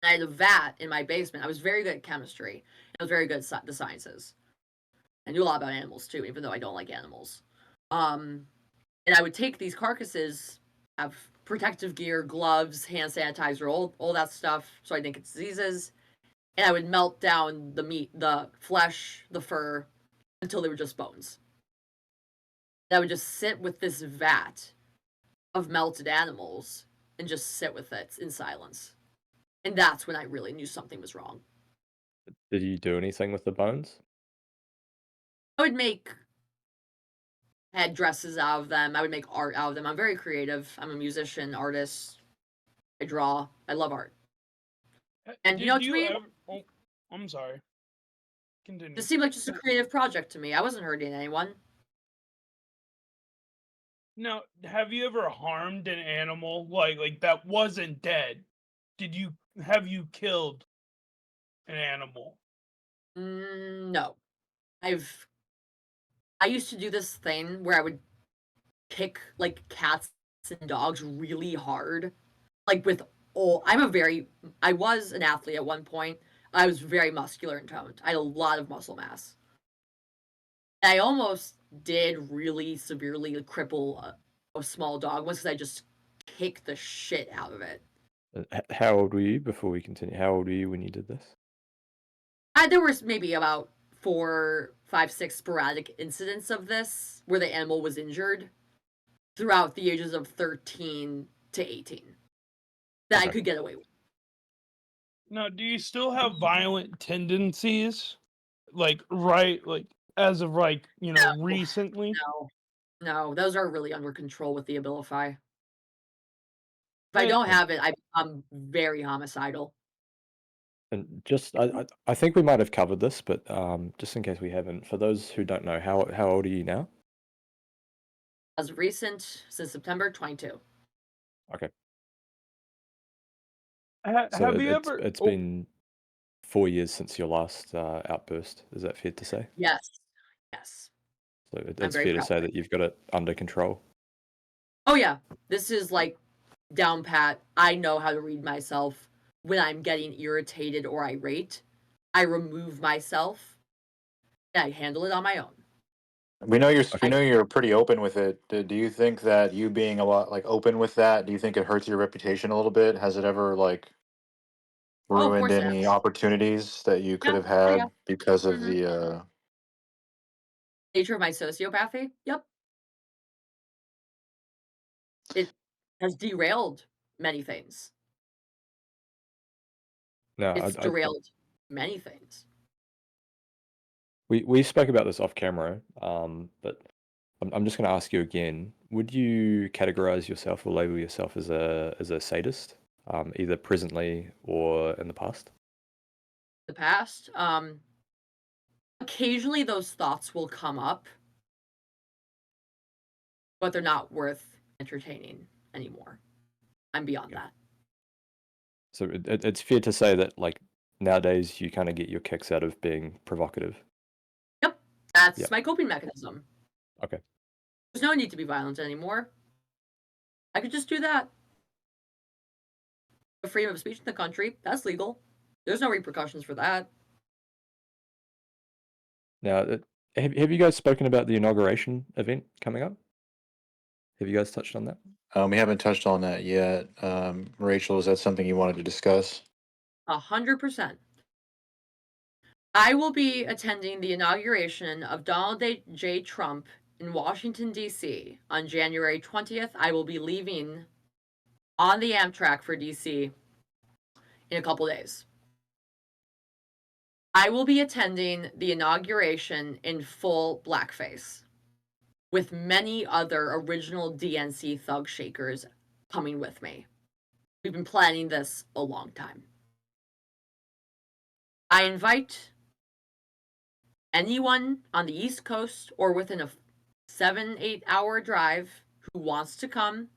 I had a vat in my basement. I was very good at chemistry. I was very good at the sciences. I knew a lot about animals too, even though I don't like animals. And I would take these carcasses, have protective gear, gloves, hand sanitizer, all that stuff, so I didn't get diseases. And I would melt down the meat, the flesh, the fur, until they were just bones. And I would just sit with this vat of melted animals and just sit with it in silence. And that's when I really knew something was wrong. Did you do anything with the bones? I would make headdresses out of them. I would make art out of them. I'm very creative. I'm a musician, artist. I draw. I love art. And you know, Did to you me, ever? Oh, I'm sorry. Continue. it seemed like just a creative project to me. I wasn't hurting anyone. Now, have you ever harmed an animal like that wasn't dead? Have you killed an animal? No. I used to do this thing where I would kick like cats and dogs really hard. Like with I was an athlete at one point. I was very muscular and toned. I had a lot of muscle mass. I almost did really severely cripple a small dog once because I just kicked the shit out of it. How old were you before we continue? How old were you when you did this? There was maybe about 4, 5, 6 sporadic incidents of this where the animal was injured throughout the ages of 13 to 18 that I Okay. could get away with. Now, do you still have violent tendencies? Like as of No, recently? no, those are really under control with the Abilify. If I Eh, don't have it, I become very homicidal. And just, I think we might have covered this, but just in case we haven't, for those who don't know, how old are you now? As of recent, since September 22. Okay, so have you ever? it's Oh, been 4 years since your last outburst. Is that fair to say? Yes, yes. So I'm it's very fair to proud say of it. that you've got it under control. Oh yeah, this is like down pat. I know how to read myself when I'm getting irritated or irate. I remove myself and I handle it on my own. We know you're we I, know you're pretty open with it. Do you think that you being a lot like open with that, do you think it hurts your reputation a little bit? Has it ever like oh, of ruined course it any has. opportunities that you could Yeah. have Oh yeah. had because of Mm-hmm. the Nature of my sociopathy. Yep. It has derailed many things. No, It's derailed many things. we spoke about this off camera, but I'm just going to ask you again. Would you categorize yourself or label yourself as a sadist, either presently or in the past? The past. Occasionally those thoughts will come up, but they're not worth entertaining anymore. I'm beyond Yeah. that. So it's fair to say that like nowadays you kind of get your kicks out of being provocative. Yep. That's Yep. my coping mechanism. Okay. There's no need to be violent anymore. I could just do that. The freedom of speech in the country, that's legal. There's no repercussions for that. Now, have you guys spoken about the inauguration event coming up? Have you guys touched on that? we haven't touched on that yet. Rachel, is that something you wanted to discuss? 100%. I will be attending the inauguration of Donald J. Trump in Washington, D.C. on January 20th. I will be leaving on the Amtrak for D.C. in a couple days. I will be attending the inauguration in full blackface, with many other original DNC Thugshakers coming with me. We've been planning this a long time. I invite anyone on the East Coast or within a 7-8 hour drive who wants to come.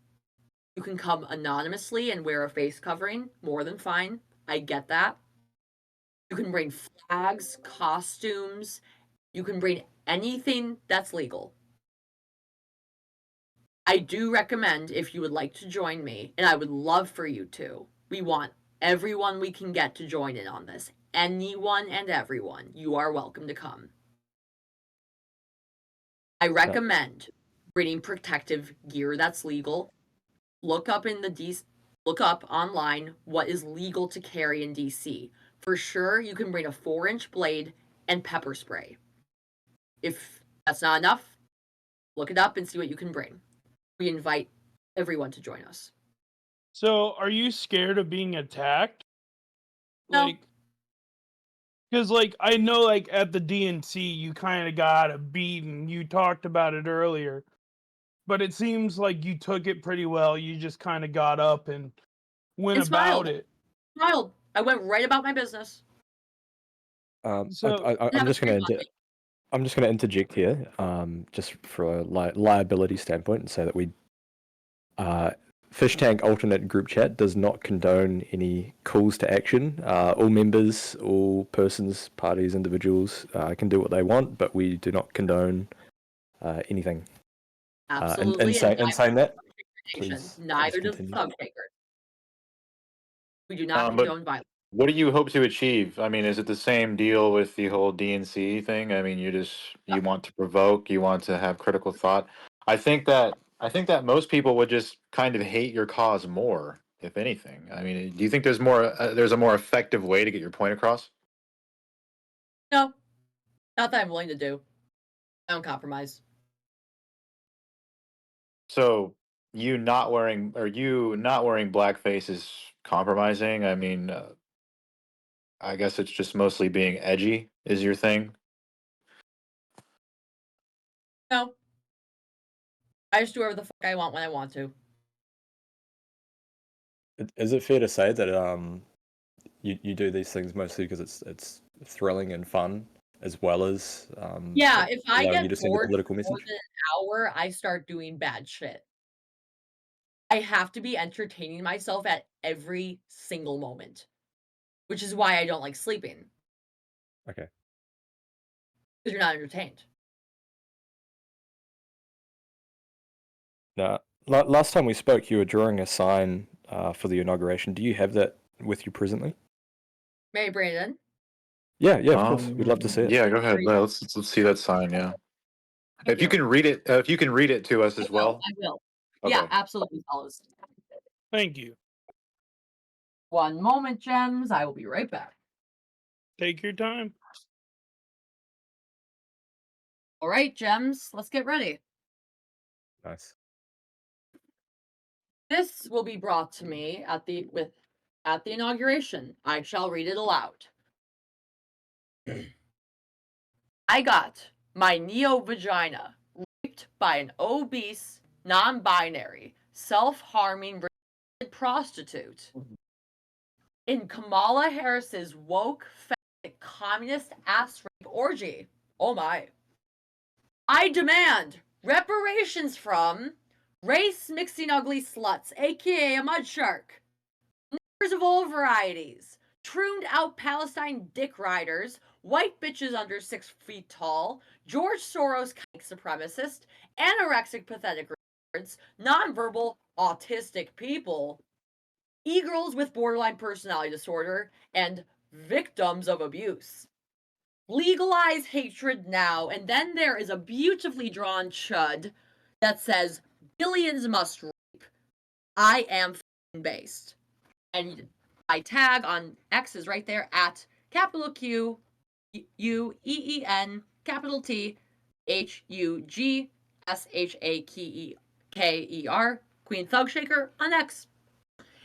You can come anonymously and wear a face covering, more than fine. I get that. You can bring flags, costumes. You can bring anything that's legal. I do recommend, if you would like to join me, and I would love for you to, we want everyone we can get to join in on this. Anyone and everyone, you are welcome to come. I recommend bringing protective gear that's legal. Look up online what is legal to carry in DC. For sure, you can bring a 4-inch blade and pepper spray. If that's not enough, look it up and see what you can bring. We invite everyone to join us. So, are you scared of being attacked? No. Like, because like I know, like at the DNC, you kind of got a beating. You talked about it earlier, but it seems like you took it pretty well. You just kind of got up and went And about smiled. it. I went right about my business. So, I'm just going to interject here, just for a liability standpoint, and say that Fish Tank alternate group chat does not condone any calls to action. All members, all persons, parties, individuals can do what they want, but we do not condone anything. Absolutely. And saying that, please neither does continue. Thugshaker. We do not But condone violence. what do you hope to achieve? I mean, is it the same deal with the whole DNC thing? I mean, you want to provoke, you want to have critical thought. I think that most people would just kind of hate your cause more, if anything. I mean, do you think there's a more effective way to get your point across? No, not that I'm willing to do. I don't compromise. So you not wearing blackface is compromising? I mean, I guess it's just mostly being edgy is your thing. No. I just do whatever the fuck I want when I want to. Is it fair to say that you do these things mostly because it's thrilling and fun, as well as Yeah, if I allowing get you to send a bored political for more message? than an hour, I start doing bad shit. I have to be entertaining myself at every single moment, which is why I don't like sleeping. Okay. Because you're not entertained. Now, last time we spoke, you were drawing a sign for the inauguration. Do you have that with you presently? Mary Brandon? Yeah, of course. We'd love to see it. Yeah, go ahead. Let's see that sign. Yeah. If you can read it to us as well. I will. Okay. Yeah, absolutely, fellas. thank you. One moment, Gems. I will be right back. Take your time. All right, Gems, let's get ready. Nice. This will be brought to me at the inauguration. I shall read it aloud. I got my neo-vagina raped by an obese, non-binary, self-harming prostitute. In Kamala Harris's woke, fat, communist ass rape orgy. Oh my. I demand reparations from race-mixing ugly sluts, aka a mud shark, niggers of all varieties, trooned-out Palestine dick riders, white bitches under 6 feet tall, George Soros kike supremacist, anorexic pathetic retards, nonverbal autistic people, e-girls with borderline personality disorder, and victims of abuse. Legalize hatred now, and then there is a beautifully drawn chud that says, billions must rape. I am based. And my tag on X is right there at capital Q UEEN capital T HUGSHAKER Queen Thugshaker on X.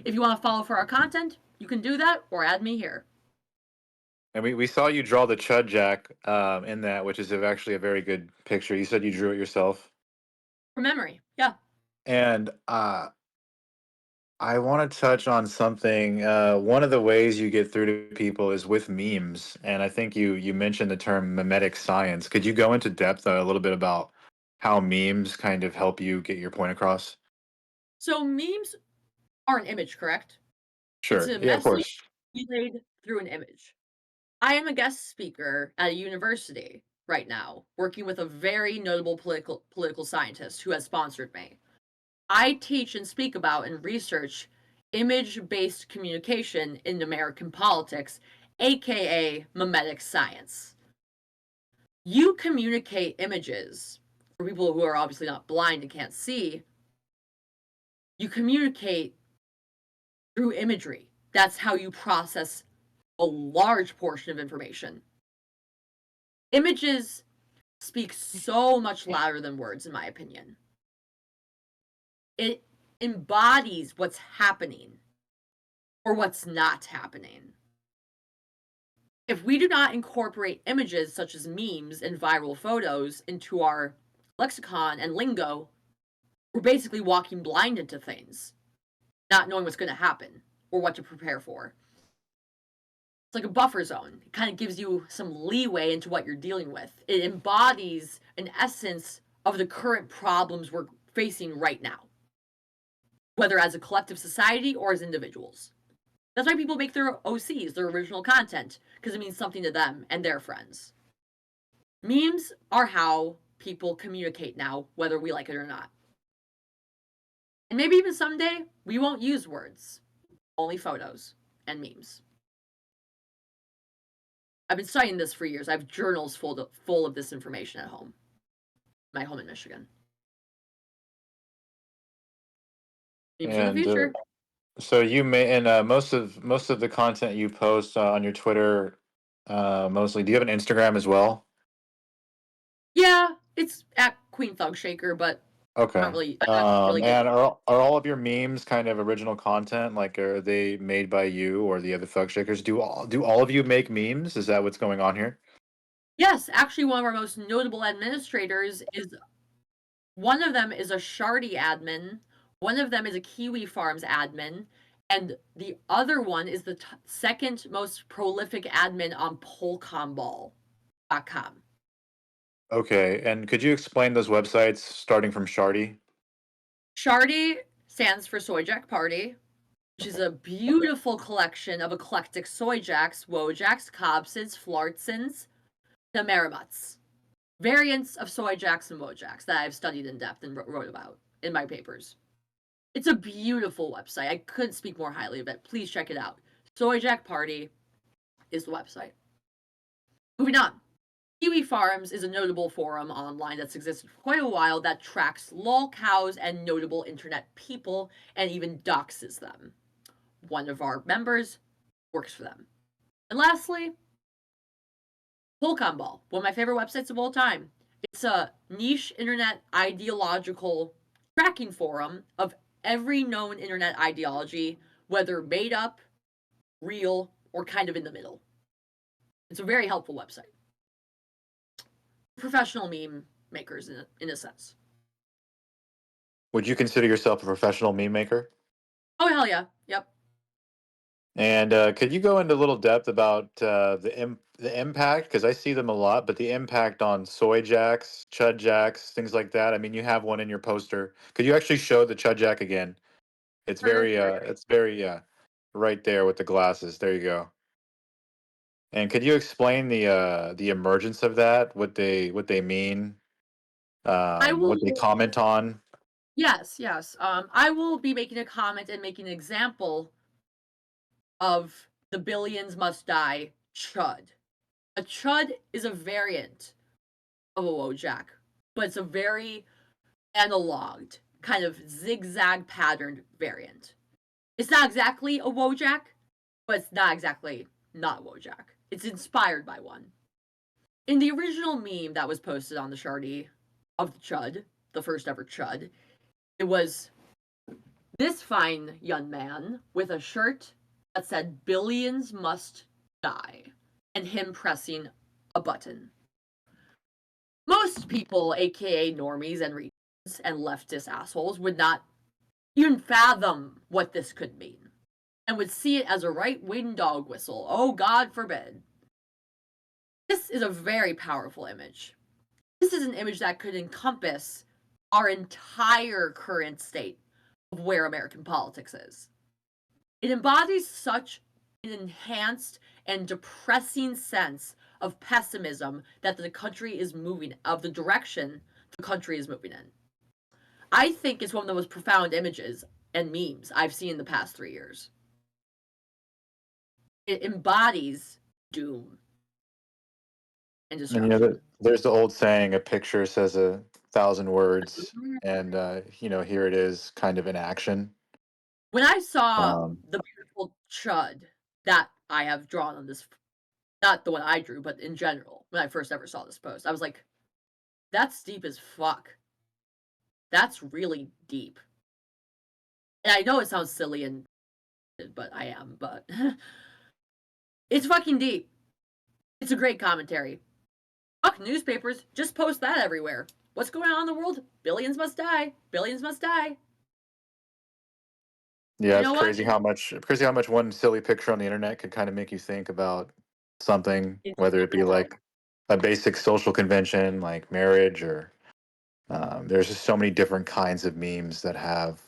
If you want to follow for our content, you can do that or add me here. And we saw you draw the Chud Jack in that, which is actually a very good picture. You said you drew it yourself. From memory, yeah. And I want to touch on something. One of the ways you get through to people is with memes, and I think you mentioned the term mimetic science. Could you go into depth a little bit about how memes kind of help you get your point across? So memes are an image, correct? It's Sure. a Yeah, of message course. relayed through an image. I am a guest speaker at a university right now, working with a very notable political scientist who has sponsored me. I teach and speak about and research image-based communication in American politics, aka mimetic science. You communicate images for people who are obviously not blind and can't see. You communicate through imagery. That's how you process a large portion of information. Images speak so much louder than words, in my opinion. It embodies what's happening or what's not happening. If we do not incorporate images such as memes and viral photos into our lexicon and lingo, we're basically walking blind into things, not knowing what's going to happen or what to prepare for. It's like a buffer zone. It kind of gives you some leeway into what you're dealing with. It embodies an essence of the current problems we're facing right now, whether as a collective society or as individuals. That's why people make their OCs, their original content, because it means something to them and their friends. Memes are how people communicate now, whether we like it or not. And maybe even someday, we won't use words, only photos and memes. I've been studying this for years. I have journals full of this information at home. My home in Michigan. Memes for the And future. so you may, and most of the content you post on your Twitter, mostly. Do you have an Instagram as well? Yeah, it's at Queen Thugshaker, but I'm not Okay. really good. And are all of your memes kind of original content? Like, are they made by you or the other Thugshakers? Do all of you make memes? Is that what's going on here? Yes, actually, one of our most notable administrators is one of them is a Shardy admin, one of them is a Kiwi Farms admin, and the other one is the second most prolific admin on polcomball.com. Okay. And could you explain those websites starting from Shardy? Shardy stands for Soy Jack Party, which is a beautiful collection of eclectic soy jacks, wojacks, cobsids, flartsins, and maramuts. Variants of soy jacks and wojacks that I've studied in depth and wrote about in my papers. It's a beautiful website. I couldn't speak more highly of it. Please check it out. Soy Jack Party is the website. Moving on. Kiwi Farms is a notable forum online that's existed for quite a while that tracks lol cows and notable internet people and even doxes them. One of our members works for them. And lastly, Polcomball, one of my favorite websites of all time. It's a niche internet ideological tracking forum of every known internet ideology, whether made up, real, or kind of in the middle. It's a very helpful website. Professional meme makers, in a sense. Would you consider yourself a professional meme maker? Oh, hell yeah. Yep. And could you go into a little depth about the impact? Because I see them a lot, but the impact on soy jacks, chud jacks, things like that. I mean, you have one in your poster. Could you actually show the chud jack again? It's very right there with the glasses. There you go. And could you explain the emergence of that? What they mean? I What they will. comment on? Yes, yes. I will be making a comment and making an example of the billions must die chud. A chud is a variant of a wojak, but it's a very analoged, kind of zigzag patterned variant. It's not exactly a wojak, but it's not exactly not a wojak. It's inspired by one. in the original meme that was posted on the Shardy of the Chud, the first ever Chud, it was this fine young man with a shirt that said "Billions must die" and him pressing a button. Most people, aka normies and retards and leftist assholes, would not even fathom what this could mean and would see it as a right-wing dog whistle. Oh, God forbid. This is a very powerful image. This is an image that could encompass our entire current state of where American politics is. It embodies such an enhanced and depressing sense of pessimism that the country is moving, of the direction the country is moving in. I think it's one of the most profound images and memes I've seen in the past 3 years. It embodies doom and And destruction. there's the old saying, "A picture says 1,000 words," and here it is, kind of in action. When I saw Um, the beautiful chud that I have drawn on this, not the one I drew, but in general, when I first ever saw this post, I was like, that's deep as fuck. That's really deep. And I know it sounds silly and but I am, but it's fucking deep. It's a great commentary. Fuck newspapers, just post that everywhere. What's going on in the world? Billions must die. Billions must die. yeah, You it's know what? crazy how much one silly picture on the internet could kind of make you think about something, It's whether it be so like a basic social convention like marriage, or there's just so many different kinds of memes that have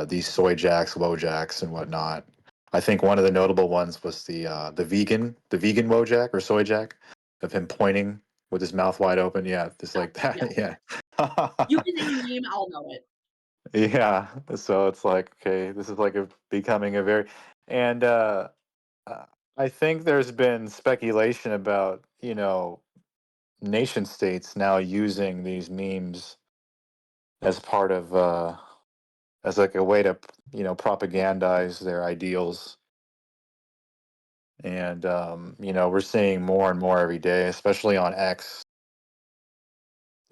these soy jacks, wojacks, and whatnot. I think one of the notable ones was the vegan wojak or soy jack, of him pointing with his mouth wide open. Yeah, just like that. yeah. Yeah. You can name a meme, I'll know it. Yeah. So it's like, okay, this is like becoming a very, and uh, I think there's been speculation about, nation states now using these memes as part of as like a way to propagandize their ideals. And we're seeing more and more every day, especially on X,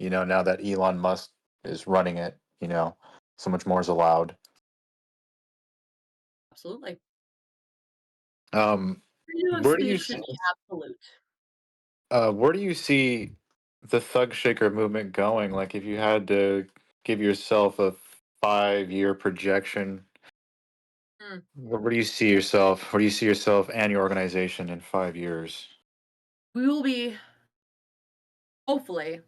now that Elon Musk is running it, so much more is allowed. Absolutely. um Freedom of where do you speech should see be absolute. where do you see the Thugshaker movement going? Like, if you had to give yourself a 5-year projection, Mm. where do you see yourself? Where do you see yourself and your organization in 5 years? We will be, hopefully,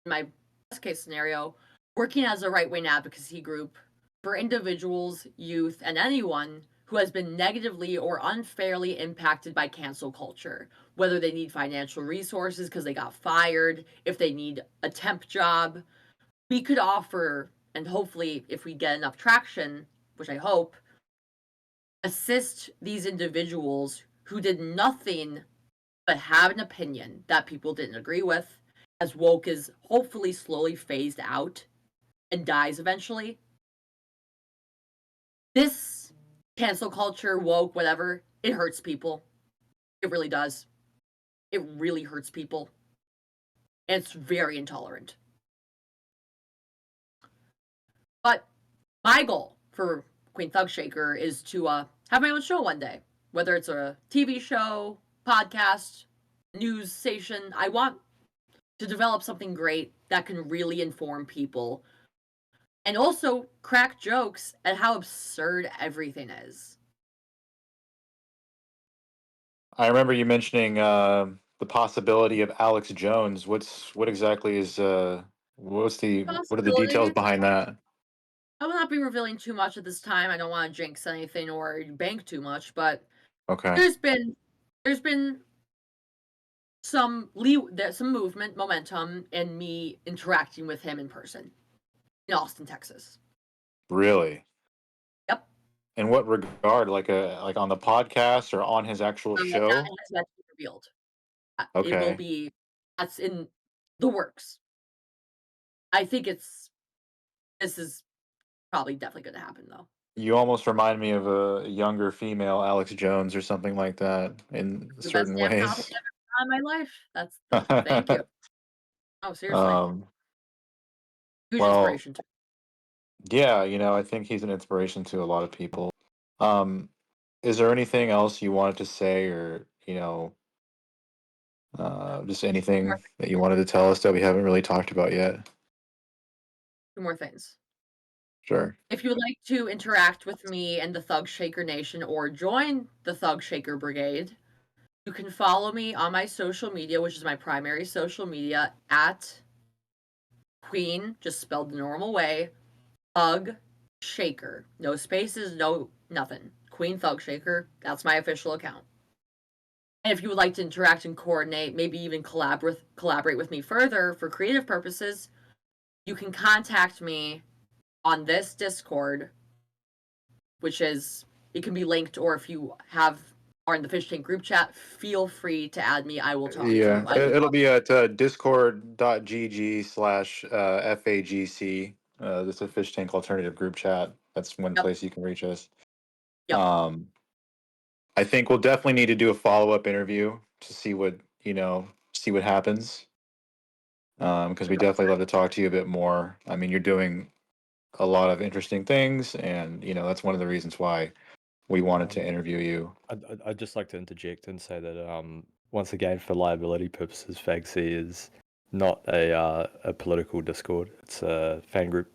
in my best case scenario, working as a right wing advocacy group for individuals, youth, and anyone who has been negatively or unfairly impacted by cancel culture, whether they need financial resources because they got fired, if they need a temp job. We could offer, and hopefully, if we get enough traction, which I hope, assist these individuals who did nothing but have an opinion that people didn't agree with, as woke is hopefully slowly phased out and dies eventually. This cancel culture, woke, whatever, it hurts people. It really does. It really hurts people. And it's very intolerant. But my goal for Queen Thugshaker is to have my own show one day, whether it's a TV show, podcast, news station. I want to develop something great that can really inform people and also crack jokes at how absurd everything is. I remember you mentioning the possibility of Alex Jones. What exactly is what are the details Possibility. behind that? I will not be revealing too much at this time. I don't want to jinx anything or bank too much, but Okay. there's been there's some movement, momentum, and me interacting with him in person in Austin, Texas. Really? Yep. In what regard? Like on the podcast or on his actual That show? has yet to be revealed. It will Okay. be, that's in the works. I think this is probably definitely going to happen though. You almost remind me of a younger female Alex Jones or something like that in The best certain damn compliment ways. on my life. That's thank you. Oh, seriously. Um, Huge well, inspiration too. yeah, I think he's an inspiration to a lot of people. Is there anything else you wanted to say, or just anything that you wanted to tell us that we haven't really talked about yet? Two more things. Sure. If you would like to interact with me and the Thugshaker Nation or join the Thugshaker Brigade, you can follow me on my social media, which is my primary social media, at Queen, just spelled the normal way, Thugshaker. No spaces, no nothing. Queen Thugshaker, that's my official account. And if you would like to interact and coordinate, maybe even collaborate with me further for creative purposes, you can contact me on this Discord, which is, it can be linked, or if you are in the Fish Tank group chat, feel free to add me. I will talk to Yeah, you. I will it'll talk. be at discord.gg/FAGC. This is a Fish Tank Alternative group chat. That's one Yep. place you can reach us. Yep. I think we'll definitely need to do a follow-up interview to see what happens. Because we definitely love to talk to you a bit more. I mean, you're doing a lot of interesting things, and that's one of the reasons why we wanted to interview you. I'd just like to interject and say that once again, for liability purposes, Fagc is not a political Discord. It's a fan group,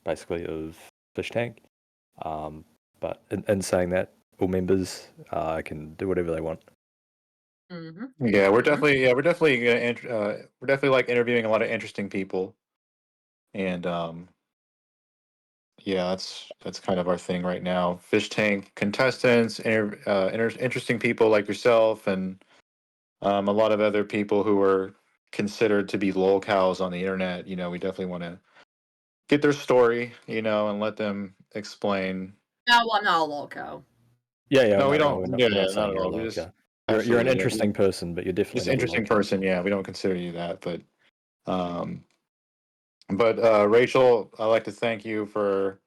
basically, of Fish Tank. But in saying that, all members can do whatever they want. Mm-hmm. Yeah, we're definitely we're definitely like interviewing a lot of interesting people, and yeah, that's kind of our thing right now. Fish Tank contestants, interesting people like yourself, and a lot of other people who are considered to be lolcows on the internet. We definitely want to get their story, and let them explain. No, I'm not a loco. Yeah, No, we no, don't. we're not, Yeah, we're not not saying at you're a all. We just lurker. You're an absolutely, yeah, interesting person, but you're definitely just not a interesting lurker. person. Yeah, we don't consider you that, but um, Rachel, I'd like to thank you for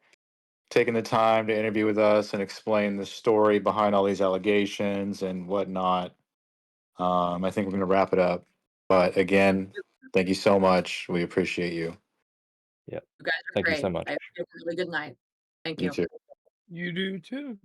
taking the time to interview with us and explain the story behind all these allegations and whatnot. I think we're going to wrap it up. But again, thank you so much. We appreciate you. Yeah. You guys are Thank you great. so much. I hope you have a really good night. Thank You you. too. You do too.